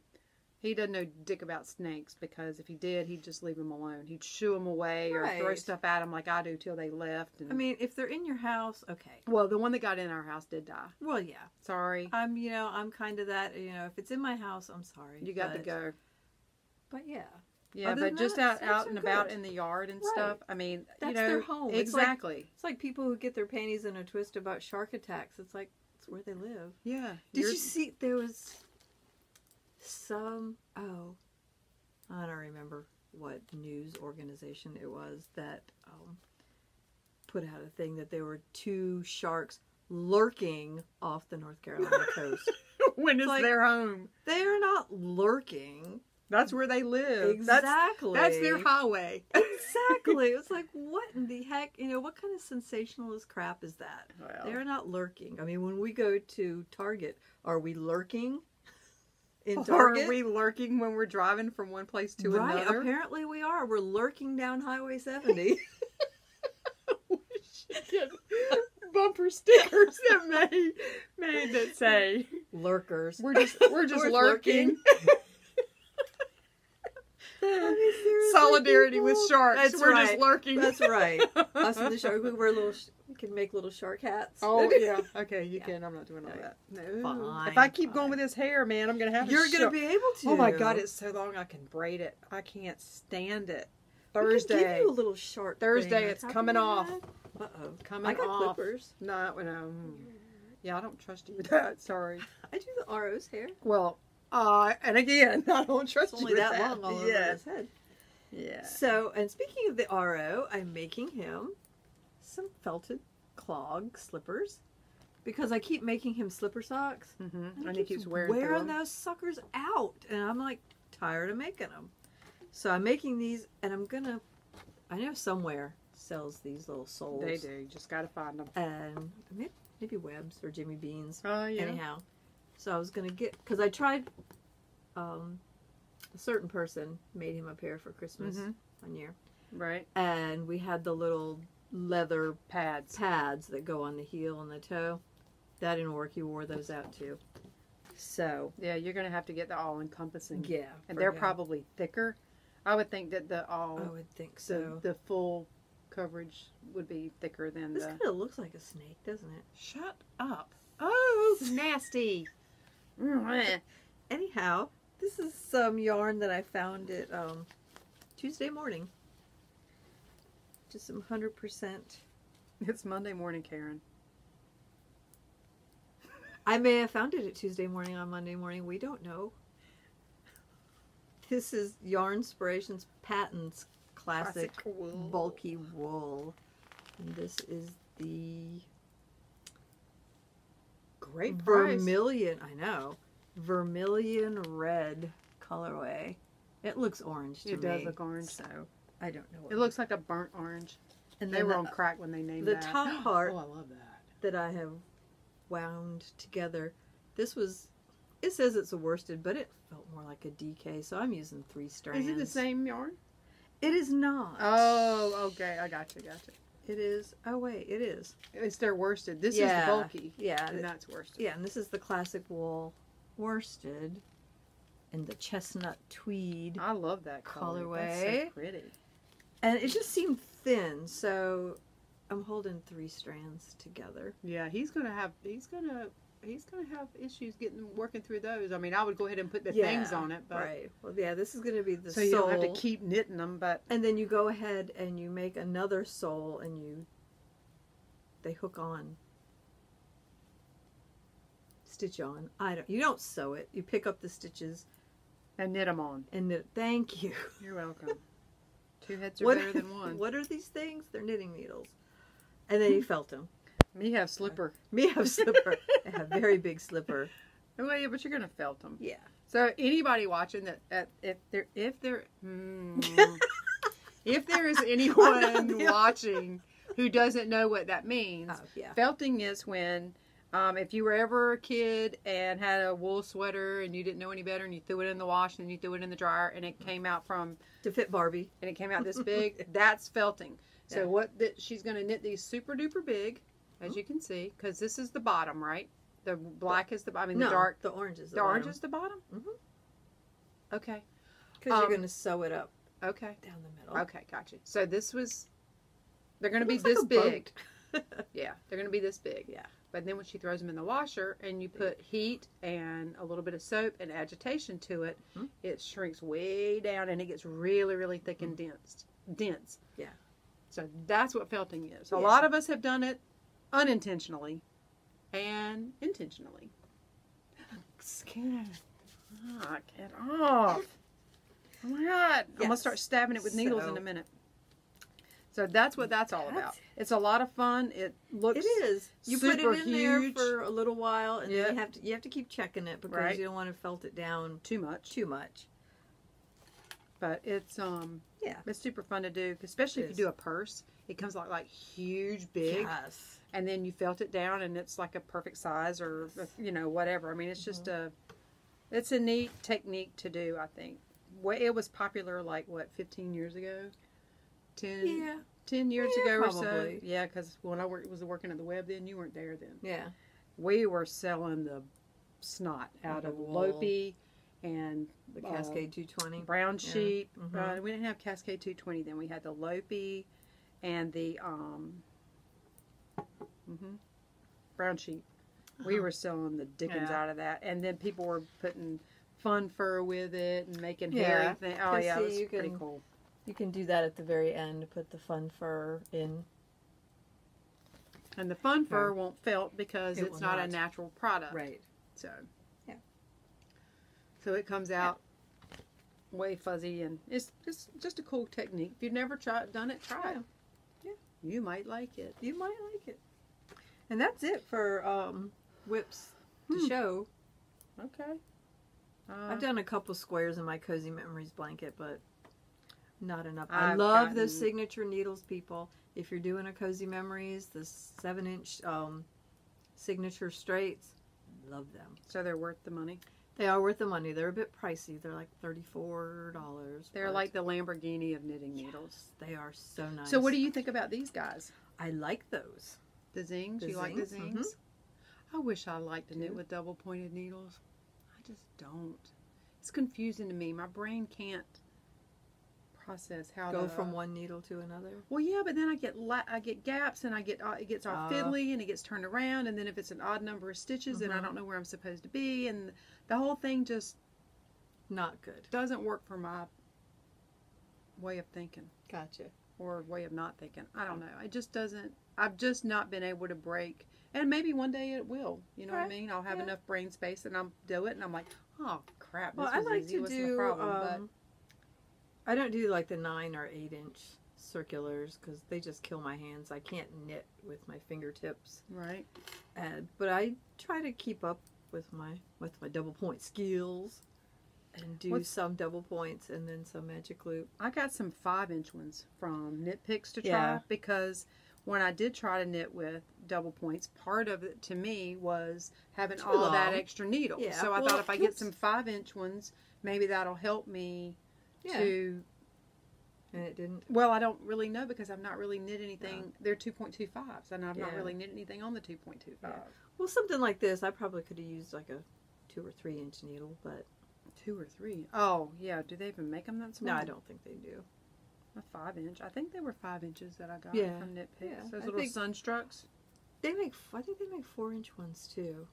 Speaker 2: he doesn't know dick about snakes because if he did, he'd just leave them alone. He'd shoo them away or throw stuff at them like I do till they left. And,
Speaker 1: I mean, if they're in your house, okay.
Speaker 2: Well, the one that got in our house did die.
Speaker 1: Well, yeah.
Speaker 2: Sorry.
Speaker 1: I'm kind of that, if it's in my house, I'm sorry.
Speaker 2: You got to go.
Speaker 1: But yeah.
Speaker 2: Yeah, but just out and about in the yard and stuff. I mean,
Speaker 1: that's their home.
Speaker 2: Exactly.
Speaker 1: It's like people who get their panties in a twist about shark attacks. It's like, it's where they live.
Speaker 2: Yeah.
Speaker 1: Did you see, there was I don't remember what news organization it was that put out a thing that there were 2 sharks lurking off the North Carolina coast.
Speaker 2: When is their home?
Speaker 1: They are not lurking.
Speaker 2: That's where they live.
Speaker 1: Exactly.
Speaker 2: That's their highway.
Speaker 1: Exactly. It's like, what in the heck? What kind of sensationalist crap is that?
Speaker 2: Well,
Speaker 1: they're not lurking. I mean, when we go to Target, are we lurking in Target?
Speaker 2: Or are we lurking when we're driving from one place to another?
Speaker 1: Right. Apparently we are. We're lurking down Highway 70.
Speaker 2: We should get bumper stickers that made that say
Speaker 1: lurkers.
Speaker 2: We're just lurking. Solidarity with sharks.
Speaker 1: That's
Speaker 2: We're
Speaker 1: right.
Speaker 2: just lurking.
Speaker 1: That's right. Us and the shark. We can make little shark hats.
Speaker 2: Oh yeah. Okay, you can. I'm not doing all that. No.
Speaker 1: Fine.
Speaker 2: If I keep going with this hair, man, I'm gonna have.
Speaker 1: You're gonna be able to.
Speaker 2: Oh my God, it's so long I can braid it. I can't stand it. Thursday.
Speaker 1: We could give you a little shark.
Speaker 2: Thursday, it's coming off.
Speaker 1: Uh oh.
Speaker 2: Coming off.
Speaker 1: I got clippers.
Speaker 2: No. Yeah, I don't trust you with that. Sorry.
Speaker 1: I do the RO's hair.
Speaker 2: Well. And again, I don't trust
Speaker 1: you with that. It's only that long all over his head.
Speaker 2: Yeah.
Speaker 1: So, and speaking of the RO, I'm making him some felted clog slippers because I keep making him slipper socks.
Speaker 2: Mm-hmm. And he keeps wearing
Speaker 1: those suckers out. And I'm like tired of making them. So I'm making these and I'm going to I know somewhere sells these little soles.
Speaker 2: They do. You just got to find them.
Speaker 1: And maybe Webb's or Jimmy Bean's.
Speaker 2: Oh, yeah.
Speaker 1: Anyhow. So I was going to get, because I tried, a certain person made him a pair for Christmas one year.
Speaker 2: Right.
Speaker 1: And we had the little leather
Speaker 2: pads
Speaker 1: that go on the heel and the toe. That didn't work. You wore those out too. So.
Speaker 2: Yeah, you're going to have to get the all-encompassing.
Speaker 1: Yeah.
Speaker 2: And they're probably thicker. I would think that
Speaker 1: I would think so.
Speaker 2: The full coverage would be thicker than
Speaker 1: this kind of looks like a snake, doesn't it?
Speaker 2: Shut up. Oh, nasty.
Speaker 1: Anyhow, this is some yarn that I found at Tuesday morning. Just some 100%.
Speaker 2: It's Monday morning, Karen.
Speaker 1: I may have found it at Tuesday morning on Monday morning. We don't know. This is Yarnspirations Patents Classic
Speaker 2: wool.
Speaker 1: Bulky Wool. And this is the
Speaker 2: great price.
Speaker 1: Vermilion, I know. Vermilion red colorway. It looks orange to me.
Speaker 2: It does look orange.
Speaker 1: So I don't know.
Speaker 2: It looks like a burnt orange.
Speaker 1: And
Speaker 2: they were on crack when they named
Speaker 1: the
Speaker 2: that.
Speaker 1: top part.
Speaker 2: Oh, I love that.
Speaker 1: That I have wound together. This was, it says it's a worsted, but it felt more like a DK, so I'm using 3 strands.
Speaker 2: Is it the same yarn?
Speaker 1: It is not.
Speaker 2: Oh, okay. I got you.
Speaker 1: It is. Oh, wait. It is.
Speaker 2: It's their worsted. This is the bulky.
Speaker 1: Yeah.
Speaker 2: And that's worsted.
Speaker 1: Yeah, and this is the classic wool worsted. And the chestnut tweed.
Speaker 2: I love that
Speaker 1: colorway.
Speaker 2: That's so pretty.
Speaker 1: And it just seemed thin, so I'm holding 3 strands together.
Speaker 2: Yeah, he's gonna have issues working through those. I mean, I would go ahead and put the things on it, but
Speaker 1: right. Well, yeah, this is gonna be the
Speaker 2: so
Speaker 1: sole.
Speaker 2: you don't have to keep knitting them, but
Speaker 1: and then you go ahead and you make another sole, and they hook on, stitch on. You don't sew it. You pick up the stitches
Speaker 2: and knit them on.
Speaker 1: And knit. Thank you.
Speaker 2: You're welcome. 2 heads are better than one.
Speaker 1: What are these things? They're knitting needles. And then you felt them.
Speaker 2: Me have slipper.
Speaker 1: Me have slipper. I have very big slipper.
Speaker 2: Well, yeah, but you're gonna felt them.
Speaker 1: Yeah.
Speaker 2: So anybody watching that, if there is anyone watching who doesn't know what that means, felting is when if you were ever a kid and had a wool sweater and you didn't know any better and you threw it in the wash and you threw it in the dryer and it came out
Speaker 1: to fit Barbie
Speaker 2: and it came out this big, that's felting. So she's going to knit these super duper big, as you can see, because this is the bottom, right? The black is the bottom.
Speaker 1: No,
Speaker 2: the dark.
Speaker 1: The orange is the
Speaker 2: bottom.
Speaker 1: bottom.
Speaker 2: Orange is the bottom?
Speaker 1: Mm-hmm.
Speaker 2: Okay.
Speaker 1: Because you're going to sew it up.
Speaker 2: Okay.
Speaker 1: Down the middle.
Speaker 2: Okay, gotcha. So they're going to be this big. Yeah, they're going to be this big.
Speaker 1: Yeah.
Speaker 2: But then when she throws them in the washer and you put heat and a little bit of soap and agitation to it, it shrinks way down and it gets really, really thick and dense.
Speaker 1: Yeah.
Speaker 2: So that's what felting is. A lot of us have done it unintentionally and intentionally. Get off. Oh my God. I'm going to start stabbing it with needles in a minute. So that's what that's all about. It's a lot of fun. It looks
Speaker 1: You
Speaker 2: super
Speaker 1: put it in
Speaker 2: huge.
Speaker 1: there for a little while, and then you have to keep checking it because you don't want to felt it down
Speaker 2: too much. But it's it's super fun to do, especially if you do a purse. It comes out like huge, big, and then you felt it down, and it's like a perfect size or whatever. I mean, it's just it's a neat technique to do. I think it was popular 15 years ago. 10 years ago or so. Yeah, because when I was working at the web then, you weren't there then.
Speaker 1: Yeah.
Speaker 2: We were selling the snot out of Lopi and
Speaker 1: the Cascade 220.
Speaker 2: Brown sheep. We didn't have Cascade 220 then. We had the Lopi and the brown sheep. We were selling the dickens out of that. And then people were putting fun fur with it and making hairy things. Oh, yeah, it was pretty cool.
Speaker 1: You can do that at the very end, put the fun fur in.
Speaker 2: And the fun fur won't felt because it's not a natural product.
Speaker 1: Right.
Speaker 2: So, so it comes out way fuzzy, and it's just a cool technique. If you've never done it, try it. Yeah. You might like it.
Speaker 1: You might like it. And that's it for whips to show.
Speaker 2: Okay.
Speaker 1: I've done a couple squares in my Cozy Memories blanket, but not enough. I
Speaker 2: I've
Speaker 1: love
Speaker 2: gotten-
Speaker 1: those signature needles, people. If you're doing a Cozy Memories, the 7-inch signature straights, love them.
Speaker 2: So they're worth the money.
Speaker 1: They are worth the money. They're a bit pricey. They're like $34.
Speaker 2: They're
Speaker 1: but
Speaker 2: like the Lamborghini of knitting needles.
Speaker 1: they are so nice.
Speaker 2: So what do you think about these guys?
Speaker 1: I like those.
Speaker 2: The zings?
Speaker 1: The
Speaker 2: You like the
Speaker 1: zings?
Speaker 2: zings? I wish I liked to knit
Speaker 1: Do.
Speaker 2: with double pointed needles. I just don't. It's confusing to me. My brain can't process how
Speaker 1: Go
Speaker 2: to
Speaker 1: from one needle to another.
Speaker 2: Well, yeah, but then I get gaps, and I get it gets all fiddly, and it gets turned around, and then if it's an odd number of stitches, then I don't know where I'm supposed to be, and the whole thing just
Speaker 1: Not good.
Speaker 2: doesn't work for my way of thinking
Speaker 1: Gotcha.
Speaker 2: or way of not thinking. I don't know. It just doesn't. I've just not been able to break, and maybe one day it will. You know what I
Speaker 1: Right.
Speaker 2: mean? I'll have
Speaker 1: Yeah.
Speaker 2: enough brain space, and I'll do it, and I'm like, oh crap, this
Speaker 1: Well, I
Speaker 2: was
Speaker 1: like
Speaker 2: easy.
Speaker 1: to
Speaker 2: What's the
Speaker 1: do.
Speaker 2: problem?
Speaker 1: I don't do like the 9 or 8-inch circulars because they just kill my hands. I can't knit with my fingertips.
Speaker 2: Right.
Speaker 1: But I try to keep up with my double point skills and do some double points and then some magic loop.
Speaker 2: I got some 5-inch ones from Knit Picks to try
Speaker 1: Yeah.
Speaker 2: because when I did try to knit with double points, part of it to me was having
Speaker 1: Too
Speaker 2: all that
Speaker 1: long.
Speaker 2: extra needle.
Speaker 1: Yeah,
Speaker 2: So I
Speaker 1: well,
Speaker 2: thought if I get
Speaker 1: oops.
Speaker 2: some 5-inch ones, maybe that'll help me
Speaker 1: Yeah.
Speaker 2: to.
Speaker 1: And it didn't.
Speaker 2: Well, I don't really know because I've not really knit anything. They're 2.25s, and I've not
Speaker 1: Yeah.
Speaker 2: really knit anything on the 2.25.
Speaker 1: Yeah. Well, something like this, I probably could have used like a 2 or 3-inch needle, but
Speaker 2: 2 or 3. Oh, yeah. Do they even make them that small?
Speaker 1: no, I don't think they do.
Speaker 2: A 5-inch. I think they were 5 inches that I got
Speaker 1: Yeah.
Speaker 2: from Knit Picks.
Speaker 1: Yeah,
Speaker 2: Those
Speaker 1: I
Speaker 2: little
Speaker 1: think-
Speaker 2: Sunstrucks.
Speaker 1: I think they make 4-inch ones too.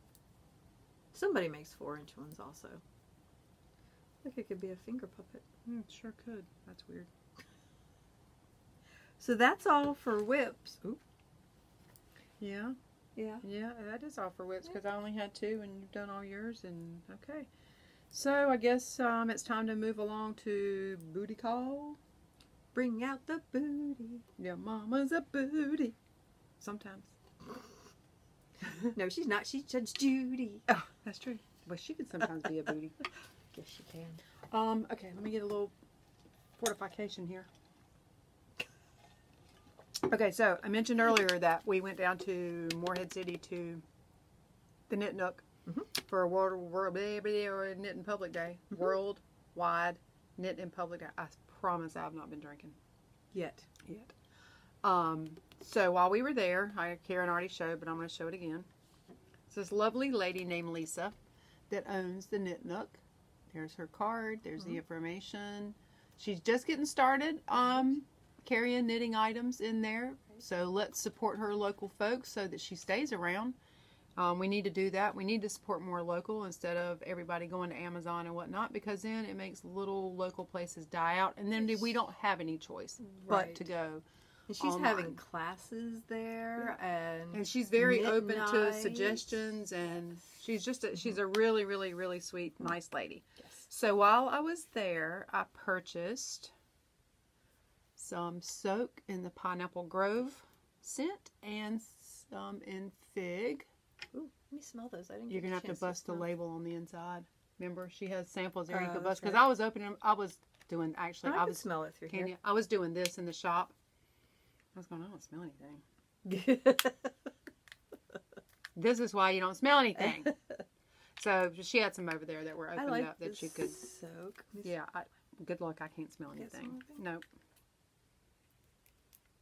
Speaker 1: Somebody makes 4-inch ones also. Look, it could be a finger puppet.
Speaker 2: Sure could. That's weird.
Speaker 1: So that's all for whips. Ooh.
Speaker 2: Yeah.
Speaker 1: Yeah.
Speaker 2: Yeah, that is all for whips because I only had 2 and you've done all yours. And okay. So I guess it's time to move along to booty call.
Speaker 1: Bring out the booty.
Speaker 2: Your mama's a booty. Sometimes.
Speaker 1: No, she's not. She's Judge Judy.
Speaker 2: Oh, that's true. Well, she could sometimes be a booty.
Speaker 1: Guess she can.
Speaker 2: Okay, let me get a little fortification here. Okay, so I mentioned earlier that we went down to Morehead City to the Knit Nook for a world Knit in Public Day. Worldwide Knit in Public Day. I promise I have not been drinking
Speaker 1: Yet.
Speaker 2: yet. So while we were there, Karen already showed, but I'm going to show it again. It's this lovely lady named Lisa that owns the Knit Nook. There's her card. There's the information. She's just getting started carrying knitting items in there. So let's support her local folks so that she stays around. We need to do that. We need to support more local instead of everybody going to Amazon and whatnot, because then it makes little local places die out, and then we don't have any choice but to go.
Speaker 1: And she's
Speaker 2: online.
Speaker 1: having classes there,
Speaker 2: And she's very
Speaker 1: knit
Speaker 2: open to
Speaker 1: nights.
Speaker 2: suggestions, and she's just she's a really, really, really sweet, nice lady.
Speaker 1: Yes.
Speaker 2: So while I was there, I purchased some soak in the Pineapple Grove scent and some in Fig.
Speaker 1: Ooh, let me smell those. I didn't.
Speaker 2: You're
Speaker 1: get
Speaker 2: gonna
Speaker 1: a
Speaker 2: have to
Speaker 1: chance
Speaker 2: bust the
Speaker 1: smell.
Speaker 2: label on the inside. Remember, she has samples there you
Speaker 1: Oh,
Speaker 2: can bust. Because
Speaker 1: okay.
Speaker 2: I was opening them. I was doing actually.
Speaker 1: Oh, I can smell it through
Speaker 2: Can
Speaker 1: here.
Speaker 2: you? I was doing this in the shop. I was going. I don't smell anything. This is why you don't smell anything. So she had some over there that were
Speaker 1: I
Speaker 2: opened
Speaker 1: like
Speaker 2: up that she could.
Speaker 1: soak.
Speaker 2: Yeah. Good luck. I can't smell
Speaker 1: Get some
Speaker 2: anything.
Speaker 1: of it?
Speaker 2: Nope.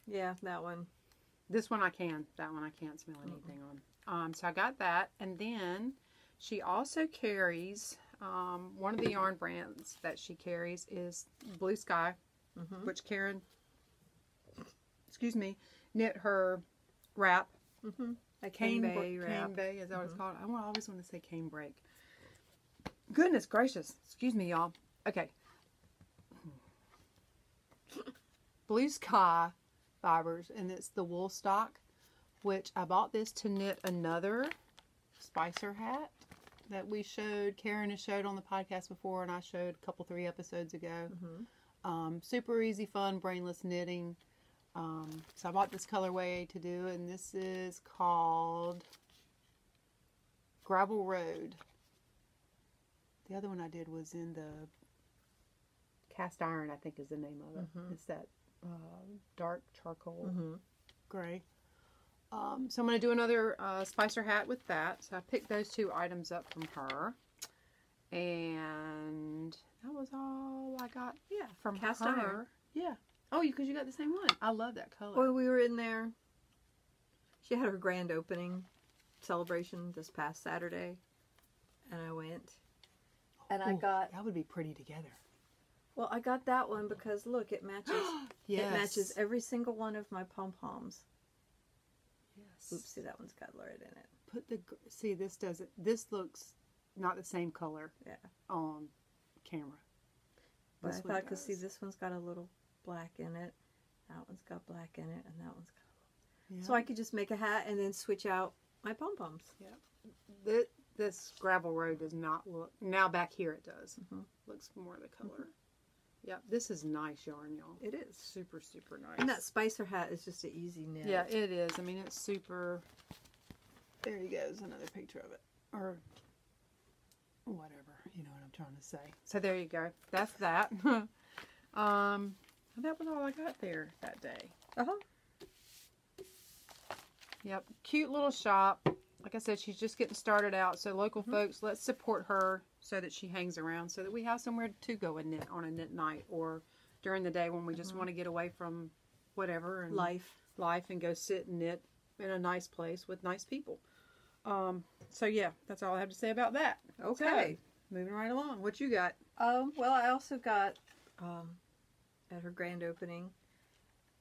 Speaker 1: Yeah, that one.
Speaker 2: This one I can. That one I can't smell anything on. So I got that, and then she also carries one of the yarn brands that she carries is Blue Sky, which Karen, knit her wrap.
Speaker 1: A cane bay
Speaker 2: Cane
Speaker 1: wrap.
Speaker 2: Bay is that what it's called? I always want to say cane break. Goodness gracious. Excuse me, y'all. Okay. Blue Sky fibers, and it's the wool stock, which I bought this to knit another Spicer hat that we showed. Karen has showed on the podcast before, and I showed a couple, 3 episodes ago. Super easy, fun, brainless knitting. So I bought this colorway to do, and this is called Gravel Road. The other one I did was in the Cast Iron, I think, is the name of it.
Speaker 1: Mhm.
Speaker 2: It's that dark charcoal
Speaker 1: Mhm.
Speaker 2: gray. So I'm going to do another Spicer hat with that. So I picked those 2 items up from her. And that was all I got from
Speaker 1: Cast
Speaker 2: her.
Speaker 1: iron.
Speaker 2: Yeah. Oh, because you got the same one. I love that color.
Speaker 1: Well, we were in there. She had her grand opening celebration this past Saturday, and I went. And I got.
Speaker 2: That would be pretty together.
Speaker 1: Well, I got that one because look, it matches.
Speaker 2: Yes.
Speaker 1: It matches every single one of my pom poms.
Speaker 2: Yes.
Speaker 1: Oopsie, that one's got red in it.
Speaker 2: Put the see. This doesn't. This looks not the same color.
Speaker 1: Yeah.
Speaker 2: On camera.
Speaker 1: But
Speaker 2: This
Speaker 1: I
Speaker 2: one
Speaker 1: thought, because see,
Speaker 2: does.
Speaker 1: this one's got a little black in it. That one's got black in it, and that one's got a
Speaker 2: Yeah.
Speaker 1: little. So I could just make a hat and then switch out my pom poms.
Speaker 2: This gravel road does not look. Now back here it does.
Speaker 1: Mhm.
Speaker 2: Looks more the color. Yep. This is nice yarn, y'all.
Speaker 1: It is.
Speaker 2: Super, super nice.
Speaker 1: And that Spicer hat is just an easy knit.
Speaker 2: Yeah, it is. I mean, it's super. There you go. There's another picture of it. Or whatever. You know what I'm trying to say. So there you go. That's that. That was all I got there that day.
Speaker 1: Uh-huh.
Speaker 2: Yep. Cute little shop. Like I said, she's just getting started out. So local folks, let's support her so that she hangs around, so that we have somewhere to go and knit on a knit night, or during the day when we just want to get away from whatever and
Speaker 1: Life
Speaker 2: and go sit and knit in a nice place with nice people. So yeah, that's all I have to say about that.
Speaker 1: Okay.
Speaker 2: So, moving right along. What you got?
Speaker 1: Well, I also got at her grand opening,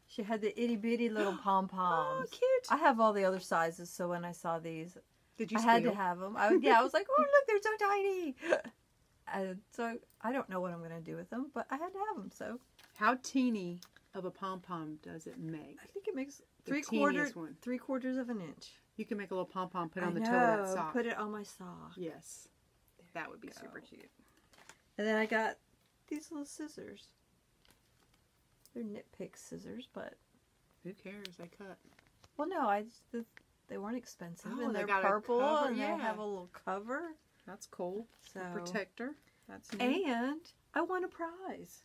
Speaker 1: she had the itty bitty little pom poms.
Speaker 2: Oh, cute.
Speaker 1: I have all the other sizes, so when I saw these,
Speaker 2: Did you
Speaker 1: I had
Speaker 2: steal?
Speaker 1: to have them. I was like, oh look, they're so tiny. And so I don't know what I'm gonna do with them, but I had to have them. So
Speaker 2: How teeny of a pom pom does it make?
Speaker 1: I think it makes
Speaker 2: The
Speaker 1: 3/4
Speaker 2: teeniest one.
Speaker 1: 3/4 of an inch.
Speaker 2: You can make a little pom pom, put it
Speaker 1: I
Speaker 2: on the
Speaker 1: know,
Speaker 2: toe of that sock.
Speaker 1: put it on my sock.
Speaker 2: Yes, that would be
Speaker 1: go.
Speaker 2: super cute.
Speaker 1: And then I got these little scissors. They're knit pick scissors, but
Speaker 2: Who cares? They cut.
Speaker 1: well, no, they weren't expensive,
Speaker 2: Oh,
Speaker 1: and
Speaker 2: they
Speaker 1: they're
Speaker 2: got a
Speaker 1: purple,
Speaker 2: cover,
Speaker 1: and
Speaker 2: yeah.
Speaker 1: they have a little cover.
Speaker 2: That's cool.
Speaker 1: So
Speaker 2: Protector. That's neat.
Speaker 1: and I won a prize.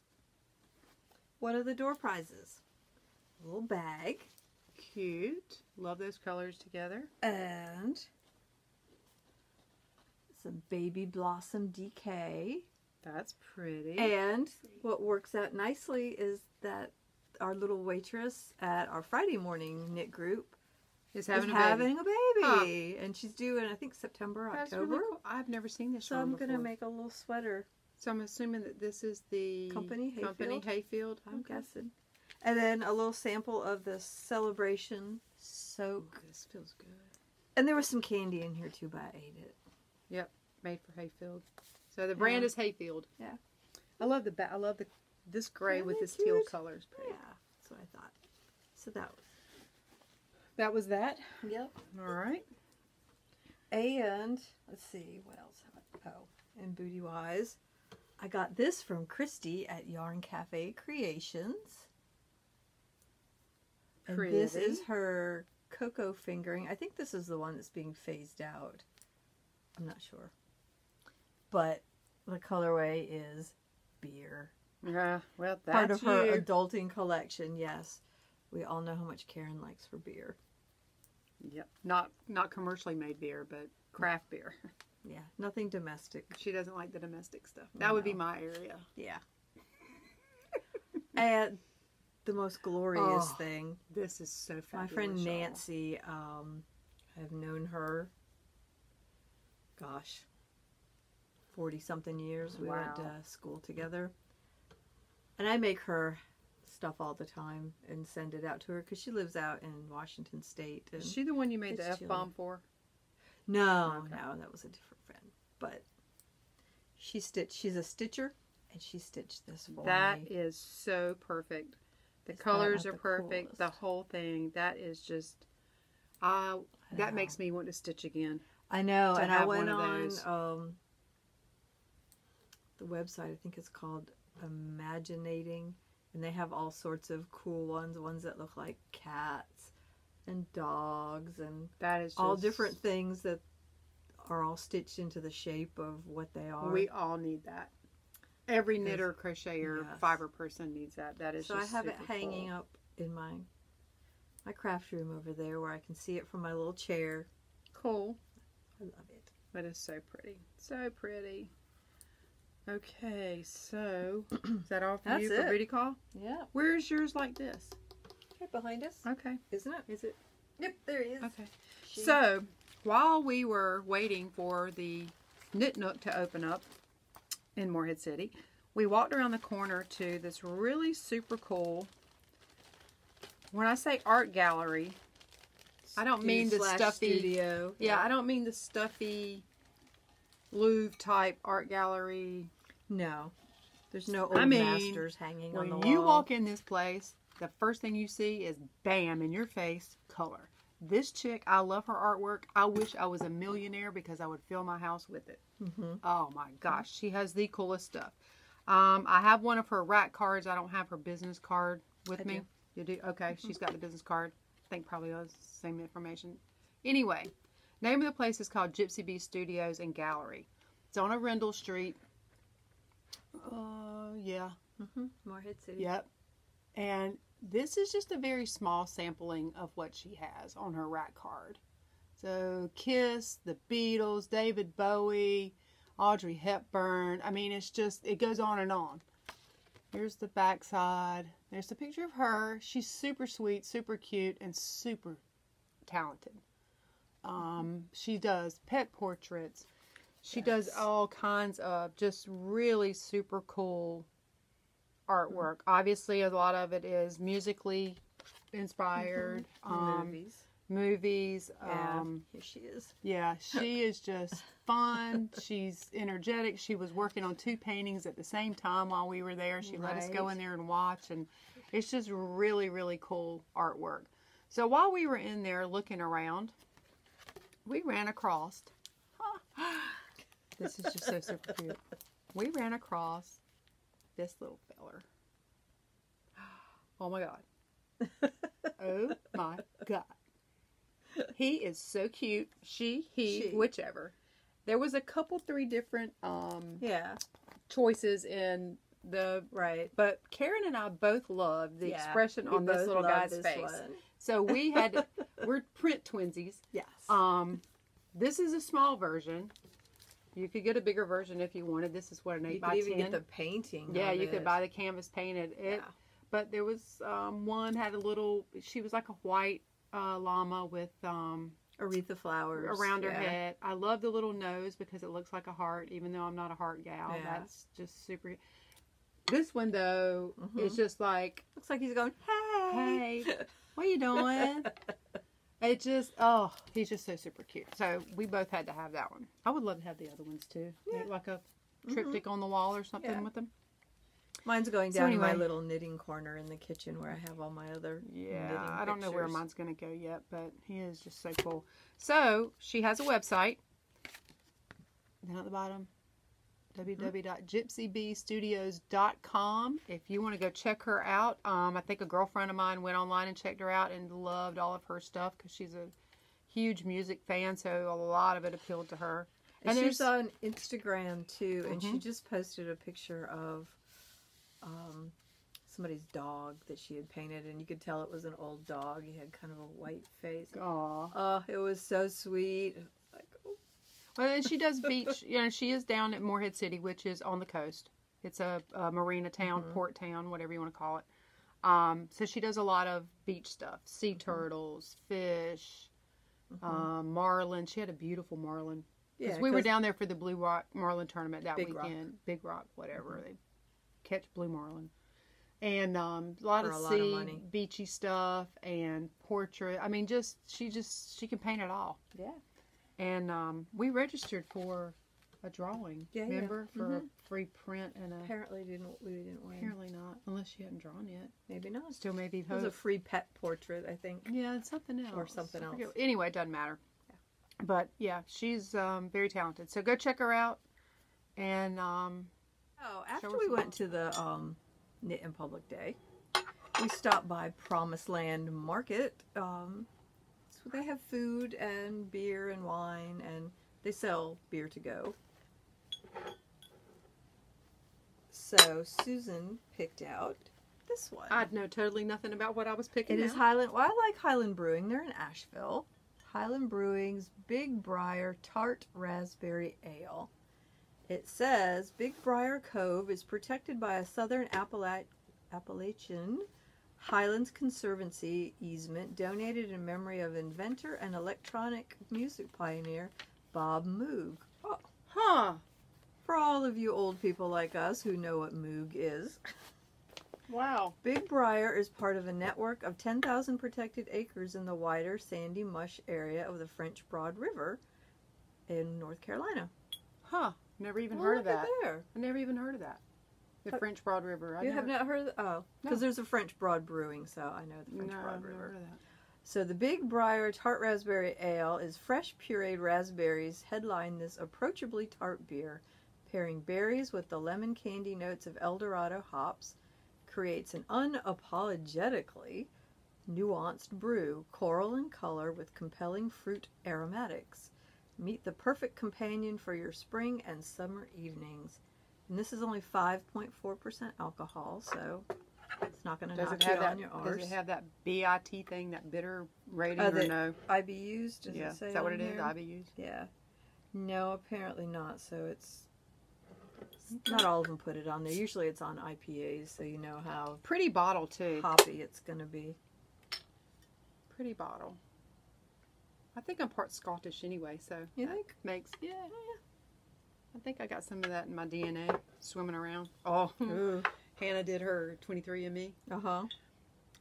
Speaker 1: One of the door prizes. A little bag
Speaker 2: Cute. Love those colors together.
Speaker 1: and some baby blossom DK.
Speaker 2: That's pretty.
Speaker 1: And what works out nicely is that our little waitress at our Friday morning knit group
Speaker 2: Is
Speaker 1: is
Speaker 2: having a
Speaker 1: having
Speaker 2: baby.
Speaker 1: a baby. And she's due in, I think, September,
Speaker 2: That's
Speaker 1: October.
Speaker 2: really cool. I've never seen this
Speaker 1: So
Speaker 2: yarn
Speaker 1: I'm
Speaker 2: before.
Speaker 1: going to make a little sweater.
Speaker 2: So I'm assuming that this is the
Speaker 1: Company
Speaker 2: Hayfield.
Speaker 1: I'm
Speaker 2: Okay.
Speaker 1: guessing. And then a little sample of the Celebration
Speaker 2: Ooh,
Speaker 1: soak.
Speaker 2: this feels good.
Speaker 1: And there was some candy in here too, but I ate it.
Speaker 2: Yep, made for Hayfield. So the brand
Speaker 1: Yeah.
Speaker 2: is Hayfield.
Speaker 1: Yeah.
Speaker 2: I love this gray
Speaker 1: Isn't
Speaker 2: with
Speaker 1: that
Speaker 2: this teal
Speaker 1: cute?
Speaker 2: color is pretty.
Speaker 1: Yeah, that's what I thought. So that was.
Speaker 2: That was that.
Speaker 1: Yep.
Speaker 2: All right.
Speaker 1: And let's see what else. Oh, and booty wise, I got this from Christy at Yarn Cafe Creations. And this
Speaker 2: Pretty.
Speaker 1: is her cocoa fingering. I think this is the one that's being phased out. I'm not sure. But the colorway is beer.
Speaker 2: Yeah. Well, that's
Speaker 1: Part of her
Speaker 2: you.
Speaker 1: adulting collection, yes. We all know how much Karen likes for beer.
Speaker 2: Yep. Not commercially made beer, but craft beer.
Speaker 1: Yeah, nothing domestic.
Speaker 2: She doesn't like the domestic stuff. That would be
Speaker 1: No.
Speaker 2: my area.
Speaker 1: Yeah. And the most glorious
Speaker 2: Oh,
Speaker 1: thing,
Speaker 2: This is so fabulous.
Speaker 1: my friend
Speaker 2: y'all.
Speaker 1: Nancy, I've known her, gosh, 40-something years. We went
Speaker 2: Wow.
Speaker 1: to school together. And I make her stuff all the time and send it out to her because she lives out in Washington State. And
Speaker 2: Is she the one you made the
Speaker 1: It's
Speaker 2: F-bomb
Speaker 1: chilly.
Speaker 2: for?
Speaker 1: No,
Speaker 2: Okay.
Speaker 1: no, that was a different friend. But she's a stitcher, and she stitched this for
Speaker 2: That
Speaker 1: me.
Speaker 2: is so perfect. The
Speaker 1: Is that
Speaker 2: colors
Speaker 1: not
Speaker 2: are
Speaker 1: the
Speaker 2: perfect. The
Speaker 1: coolest?
Speaker 2: whole thing. That is just. That
Speaker 1: know.
Speaker 2: makes me want to stitch again.
Speaker 1: I know,
Speaker 2: to
Speaker 1: and I
Speaker 2: have
Speaker 1: went
Speaker 2: one of
Speaker 1: on
Speaker 2: those.
Speaker 1: The website. I think it's called Imaginating, and they have all sorts of cool ones that look like cats and dogs and
Speaker 2: That is just,
Speaker 1: all different things that are all stitched into the shape of what they are.
Speaker 2: We all need that. Every knitter, crocheter,
Speaker 1: Yes.
Speaker 2: fiber person needs that. That is
Speaker 1: So
Speaker 2: just
Speaker 1: I have it
Speaker 2: super
Speaker 1: hanging
Speaker 2: cool.
Speaker 1: up in my craft room over there where I can see it from my little chair.
Speaker 2: Cool.
Speaker 1: I love it.
Speaker 2: That is so pretty. So pretty. Okay, so is that all for
Speaker 1: That's
Speaker 2: you for
Speaker 1: it.
Speaker 2: booty call?
Speaker 1: Yeah.
Speaker 2: Where's yours like this?
Speaker 1: Right behind us.
Speaker 2: Okay.
Speaker 1: Isn't it?
Speaker 2: Is it?
Speaker 1: Yep, there he is.
Speaker 2: Okay.
Speaker 1: She-
Speaker 2: So while we were waiting for the Knit Nook to open up in Morehead City, we walked around the corner to this really super cool, when I say art gallery, I don't mean the
Speaker 1: slash
Speaker 2: stuffy
Speaker 1: studio.
Speaker 2: Yeah, I don't mean the stuffy Louvre type art gallery.
Speaker 1: No. There's no old
Speaker 2: I mean,
Speaker 1: masters hanging on the
Speaker 2: When
Speaker 1: wall.
Speaker 2: you walk in this place, the first thing you see is bam, in your face, color. This chick, I love her artwork. I wish I was a millionaire because I would fill my house with it.
Speaker 1: Mm-hmm.
Speaker 2: Oh my gosh, she has the coolest stuff. I have one of her rack cards. I don't have her business card with
Speaker 1: I
Speaker 2: me.
Speaker 1: do.
Speaker 2: You do? Okay, she's got the business card. I think probably the same information. Anyway, name of the place is called Gypsy Bee Studios and Gallery. It's on Arundel Street. Yeah.
Speaker 1: Mm-hmm. Morehead City.
Speaker 2: Yep. And this is just a very small sampling of what she has on her rack card. So Kiss, the Beatles, David Bowie, Audrey Hepburn. I mean, it's just, it goes on and on. Here's the backside. There's a picture of her. She's super sweet, super cute, and super talented. She does pet portraits. She does all kinds of just really super cool artwork. Obviously, a lot of it is musically inspired. Movies.
Speaker 1: Yeah, here she is.
Speaker 2: Yeah, she is just fun. She's energetic. She was working on 2 paintings at the same time while we were there. She let us go in there and watch, and it's just really, really cool artwork. So while we were in there looking around, we ran across. This is just so super cute. We ran across this little feller. Oh my God. Oh my God. He is so cute. He, whichever. There was a couple, 3 different choices in the but Karen and I both loved the expression on this little guy's face. So we had we're print twinsies.
Speaker 1: Yes.
Speaker 2: This is a small version. You could get a bigger version if you wanted. This is what an 8 by 10.
Speaker 1: You could even get the painting.
Speaker 2: Yeah, you could buy the canvas painted. But there was one had a little. She was like a white llama with
Speaker 1: Aretha flowers
Speaker 2: around her head. I love the little nose because it looks like a heart, even though I'm not a heart gal.
Speaker 1: Yeah.
Speaker 2: That's just super. This one though is just like
Speaker 1: looks like he's going, hey,
Speaker 2: what you doing? It just he's just so super cute. So we both had to have that one. I would love to have the other ones too. Maybe like a triptych on the wall or something with them.
Speaker 1: Mine's going down in my little knitting corner in the kitchen where I have all my other knitting
Speaker 2: I don't know where
Speaker 1: pictures.
Speaker 2: mine's going to go yet, but he is just so cool. So she has a website. Down at the bottom, www.gypsybeestudios.com. If you want to go check her out, I think a girlfriend of mine went online and checked her out and loved all of her stuff because she's a huge music fan, so a lot of it appealed to her.
Speaker 1: And she's on Instagram too, and she just posted a picture of somebody's dog that she had painted, and you could tell it was an old dog. He had kind of a white face.
Speaker 2: Aww.
Speaker 1: Oh, it was so sweet. Like, oh.
Speaker 2: Well, and she does beach. She is down at Morehead City, which is on the coast. It's a marina town, port town, whatever you want to call it. So she does a lot of beach stuff: sea turtles, fish, marlin. She had a beautiful marlin. Because we were down there for the Blue Rock Marlin tournament that weekend. Big Rock, whatever. They catch blue marlin. And a lot of sea, beachy stuff, and portrait. I mean, she can paint it all. Yeah. And we registered for a drawing. Yeah. Remember, for a free print and a.
Speaker 1: Apparently we didn't win.
Speaker 2: Apparently not, unless she hadn't drawn yet.
Speaker 1: Maybe not.
Speaker 2: Still maybe
Speaker 1: hope. It was a free pet portrait, I think.
Speaker 2: Yeah, it's something else.
Speaker 1: Or something else.
Speaker 2: Anyway, it doesn't matter. Yeah. But yeah, she's very talented. So go check her out. And
Speaker 1: after we went to the Knit in Public Day, we stopped by Promised Land Market. So they have food and beer and wine, and they sell beer to go. So Susan picked out this one.
Speaker 2: I'd know totally nothing about what I was picking.
Speaker 1: It is Highland. Well, I like Highland Brewing. They're in Asheville. Highland Brewing's Big Briar Tart Raspberry Ale. It says Big Briar Cove is protected by a Southern Appalachian Highlands Conservancy easement donated in memory of inventor and electronic music pioneer Bob Moog. Oh,
Speaker 2: Huh.
Speaker 1: for all of you old people like us who know what Moog is.
Speaker 2: Wow.
Speaker 1: Big Briar is part of a network of 10,000 protected acres in the wider Sandy Mush area of the French Broad River in North Carolina.
Speaker 2: Huh. Never even heard of that.
Speaker 1: There.
Speaker 2: I never even heard of that. The French Broad River.
Speaker 1: You have not heard of oh, because
Speaker 2: No.
Speaker 1: there's a French Broad Brewing, so I know the French
Speaker 2: No,
Speaker 1: Broad
Speaker 2: I've never
Speaker 1: River.
Speaker 2: heard of that.
Speaker 1: So the Big Briar Tart Raspberry Ale is fresh pureed raspberries headline this approachably tart beer, pairing berries with the lemon candy notes of El Dorado hops, creates an unapologetically nuanced brew, coral in color with compelling fruit aromatics. Meet the perfect companion for your spring and summer evenings. And this is only 5.4% alcohol, so it's not going to knock you on your arse.
Speaker 2: Does it have that BIT thing, that bitter rating, or
Speaker 1: the
Speaker 2: no?
Speaker 1: IBUs? Does
Speaker 2: Yeah.
Speaker 1: it say
Speaker 2: Is that what
Speaker 1: on
Speaker 2: it is?
Speaker 1: here?
Speaker 2: IBUs?
Speaker 1: Yeah. No, apparently not. So it's not all of them put it on there. Usually it's on IPAs, so you know how
Speaker 2: Pretty bottle, too.
Speaker 1: hoppy it's going to be.
Speaker 2: Pretty bottle. I think I'm part Scottish anyway, so
Speaker 1: You
Speaker 2: that
Speaker 1: think?
Speaker 2: makes, yeah. I think I got some of that in my DNA swimming around. Oh,
Speaker 1: Ooh.
Speaker 2: Hannah did her 23andMe,
Speaker 1: Uh-huh.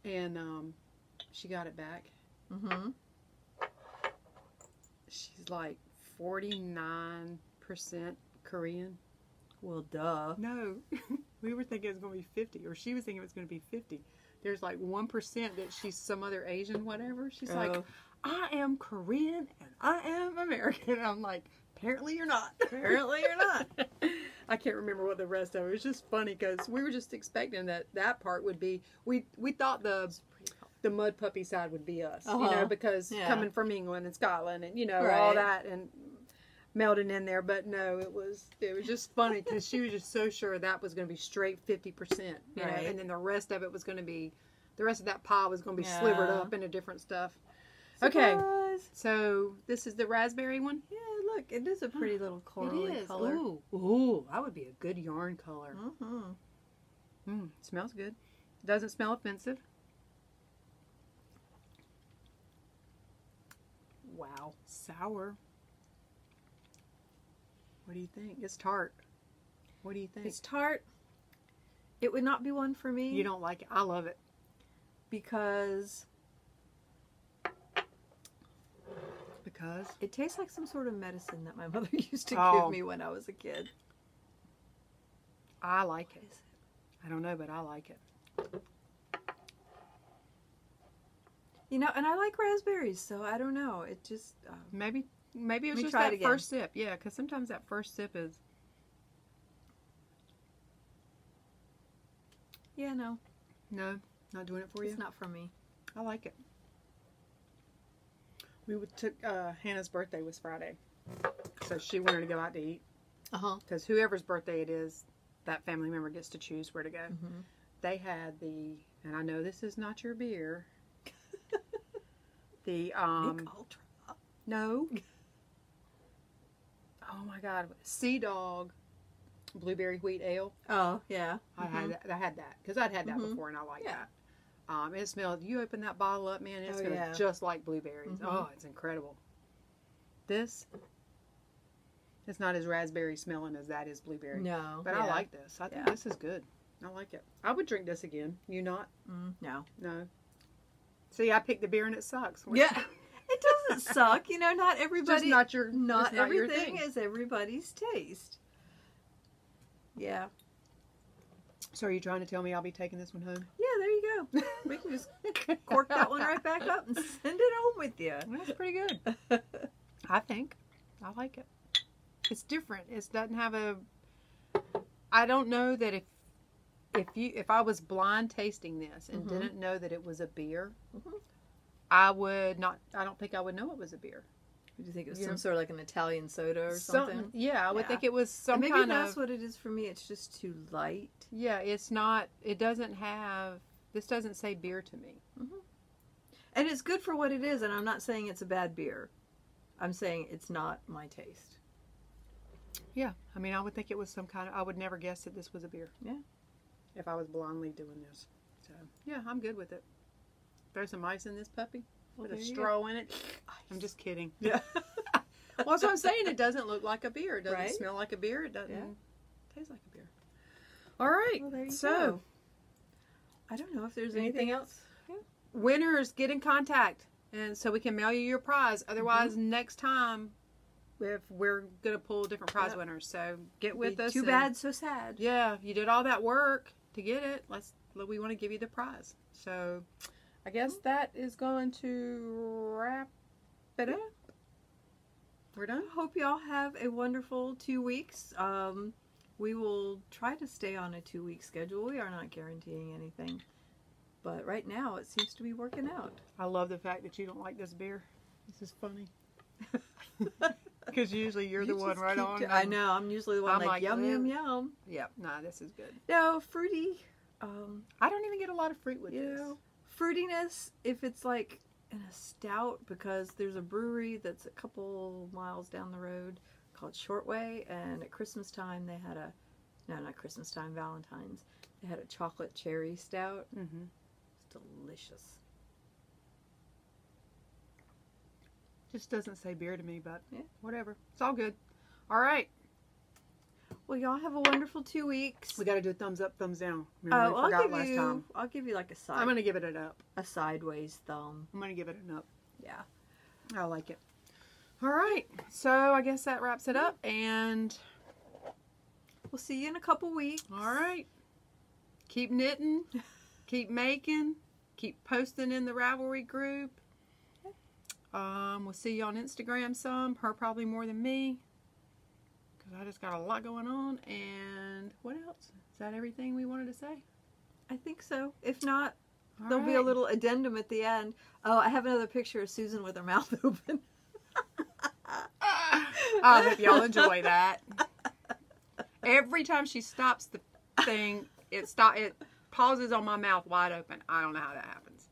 Speaker 2: and she got it back.
Speaker 1: Mm-hmm.
Speaker 2: She's like 49% Korean.
Speaker 1: Well, duh.
Speaker 2: No, we were thinking it was going to be 50, or she was thinking it was going to be 50. There's like 1% that she's some other Asian whatever. She's like,
Speaker 1: Oh.
Speaker 2: I am Korean and I am American. And I'm like, apparently you're not.
Speaker 1: Apparently you're not.
Speaker 2: I can't remember what the rest of it. It was just funny because we were just expecting that part would be. We thought the mud puppy side would be us, you know, because
Speaker 1: Yeah.
Speaker 2: coming from England and Scotland and all
Speaker 1: Right.
Speaker 2: that and melding in there. But no, it was just funny because she was just so sure that was going to be straight 50%, you know,
Speaker 1: Right.
Speaker 2: and then the rest of it was going to be. The rest of that pie was going to be
Speaker 1: Yeah.
Speaker 2: slivered up into different stuff. Okay,
Speaker 1: Surprise.
Speaker 2: so this is the raspberry one.
Speaker 1: Yeah, look, it is a pretty little coral color.
Speaker 2: Ooh, that would be a good yarn color.
Speaker 1: Mm-hmm.
Speaker 2: Smells good. Doesn't smell offensive. Wow, sour. What do you think? It's tart. What do you think?
Speaker 1: It's tart. It would not be one for me.
Speaker 2: You don't like it? I love it.
Speaker 1: Because it tastes like some sort of medicine that my mother used to give me when I was a kid.
Speaker 2: I like it. I don't know, but I like it.
Speaker 1: You know, and I like raspberries, so I don't know. It just
Speaker 2: Maybe it was just
Speaker 1: try it
Speaker 2: that
Speaker 1: again.
Speaker 2: first sip. Yeah, because sometimes that first sip is.
Speaker 1: yeah, no,
Speaker 2: No, not doing it for you.
Speaker 1: it's not for me.
Speaker 2: I like it. We took Hannah's birthday was Friday, so she wanted to go out to eat. Because whoever's birthday it is, that family member gets to choose where to go.
Speaker 1: Mm-hmm.
Speaker 2: They had and I know this is not your beer. The
Speaker 1: Big Ultra.
Speaker 2: no. Oh my God, Sea Dog blueberry wheat ale.
Speaker 1: Oh yeah,
Speaker 2: I had that because I'd had that before and I like
Speaker 1: Yeah.
Speaker 2: that. It smelled. You open that bottle up, man. It smells just like blueberries. Oh, it's incredible. This, it's not as raspberry smelling as that is blueberry.
Speaker 1: No,
Speaker 2: but I like this. I think this is good. I like it. I would drink this again. You not?
Speaker 1: No.
Speaker 2: No. See, I picked the beer and it sucks.
Speaker 1: Yeah, it doesn't suck. You know, not everybody.
Speaker 2: Not
Speaker 1: everything
Speaker 2: your thing.
Speaker 1: is everybody's taste. Yeah.
Speaker 2: So are you trying to tell me I'll be taking this one home?
Speaker 1: Yeah, there you go. We can just cork that one right back up and send it home with you.
Speaker 2: That's pretty good. I think. I like it. It's different. It doesn't have a. I don't know that if I was blind tasting this and didn't know that it was a beer, I would not. I don't think I would know it was a beer.
Speaker 1: Do you think it was some sort of like an Italian soda or something?
Speaker 2: Yeah, I would think it was some
Speaker 1: maybe
Speaker 2: kind
Speaker 1: that's what it is for me. It's just too light.
Speaker 2: Yeah, it's not. It doesn't have. This doesn't say beer to me.
Speaker 1: Mm-hmm. And it's good for what it is. And I'm not saying it's a bad beer. I'm saying it's not my taste.
Speaker 2: Yeah, I mean, I would think it was some kind of. I would never guess that this was a beer.
Speaker 1: Yeah.
Speaker 2: If I was blindly doing this. So yeah, I'm good with it. Throw some ice in this puppy. Put a straw in it. I'm just kidding.
Speaker 1: Yeah.
Speaker 2: Well, that's what I'm saying. It doesn't look like a beer. It doesn't smell like a beer. It doesn't taste like a beer. All right.
Speaker 1: Well, there you
Speaker 2: so,
Speaker 1: go. I don't know if there's anything else.
Speaker 2: Yeah. Winners, get in contact, and so we can mail you your prize. Otherwise, next time, if we're gonna pull different prize winners, so get with us.
Speaker 1: Too bad, so sad.
Speaker 2: Yeah, you did all that work to get it. We want to give you the prize. So. I guess that is going to wrap it up. We're done.
Speaker 1: Hope y'all have a wonderful 2 weeks. We will try to stay on a 2-week schedule. We are not guaranteeing anything. But right now, it seems to be working out.
Speaker 2: I love the fact that you don't like this beer. This is funny. Because usually you're the one right on.
Speaker 1: I know. I'm usually the one like yum, yum, yum.
Speaker 2: Yeah. Nah, this is good.
Speaker 1: No, fruity.
Speaker 2: I don't even get a lot of fruit with this.
Speaker 1: Fruitiness, if it's like in a stout, because there's a brewery that's a couple miles down the road called Shortway, and at Christmas time they had not Christmas time, Valentine's, they had a chocolate cherry stout. Mm-hmm. It's delicious.
Speaker 2: Just doesn't say beer to me, but whatever. It's all good. All right.
Speaker 1: Well, y'all have a wonderful 2 weeks.
Speaker 2: We got to do a thumbs up, thumbs down. Remember, we forgot last time.
Speaker 1: I'll give you like a side.
Speaker 2: I'm going to give it an up.
Speaker 1: A sideways thumb.
Speaker 2: I'm going to give it an up.
Speaker 1: Yeah.
Speaker 2: I like it. All right. So I guess that wraps it up, and
Speaker 1: we'll see you in a couple weeks.
Speaker 2: All right. Keep knitting. Keep making. Keep posting in the Ravelry group. We'll see you on Instagram some. Her probably more than me. I just got a lot going on, and what else? Is that everything we wanted to say?
Speaker 1: I think so. If not, there'll be a little addendum at the end. Oh, I have another picture of Susan with her mouth open.
Speaker 2: I hope y'all enjoy that. Every time she stops the thing, it pauses on my mouth wide open. I don't know how that happens.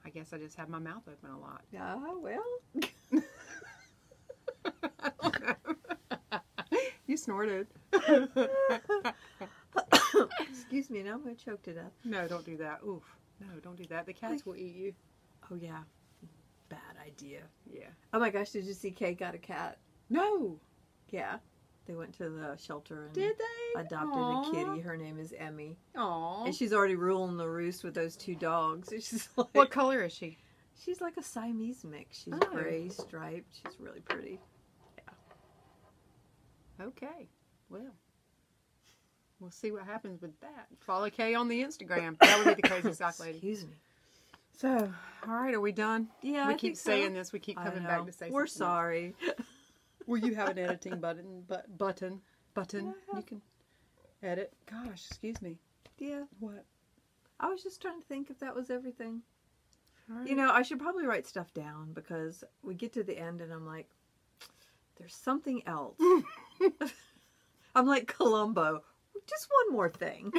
Speaker 2: I guess I just have my mouth open a lot.
Speaker 1: Yeah, well...
Speaker 2: I don't know. You snorted.
Speaker 1: Excuse me, now I'm going to choke to death.
Speaker 2: No, don't do that. Oof. No, don't do that. The cats will eat you.
Speaker 1: Oh, yeah. Bad idea.
Speaker 2: Yeah.
Speaker 1: Oh, my gosh, did you see Kate got a cat?
Speaker 2: No.
Speaker 1: Yeah. They went to the shelter and
Speaker 2: did they?
Speaker 1: adopted a kitty. Her name is Emmy.
Speaker 2: Aww.
Speaker 1: And she's already ruling the roost with those 2 dogs. She's like,
Speaker 2: what color is she?
Speaker 1: She's like a Siamese mix. She's gray, striped. She's really pretty.
Speaker 2: Okay, well, we'll see what happens with that. Follow Kay on the Instagram. That would be the crazy sock lady.
Speaker 1: Excuse me.
Speaker 2: So, all right, are we done?
Speaker 1: Yeah,
Speaker 2: we keep saying this. We keep coming back to say
Speaker 1: we're
Speaker 2: something
Speaker 1: sorry.
Speaker 2: Well, you have an editing button. You can edit. Gosh, excuse me.
Speaker 1: Yeah.
Speaker 2: What?
Speaker 1: I was just trying to think if that was everything.
Speaker 2: Right.
Speaker 1: You know, I should probably write stuff down because we get to the end and I'm like, there's something else. I'm like Columbo. Just one more thing.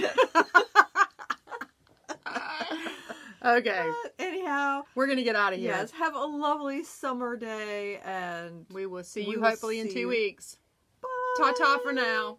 Speaker 2: Okay.
Speaker 1: Anyhow.
Speaker 2: We're going to get out of here.
Speaker 1: Yes. Have a lovely summer day. And
Speaker 2: we will see you hopefully in 2 weeks.
Speaker 1: Bye.
Speaker 2: Ta-ta for now.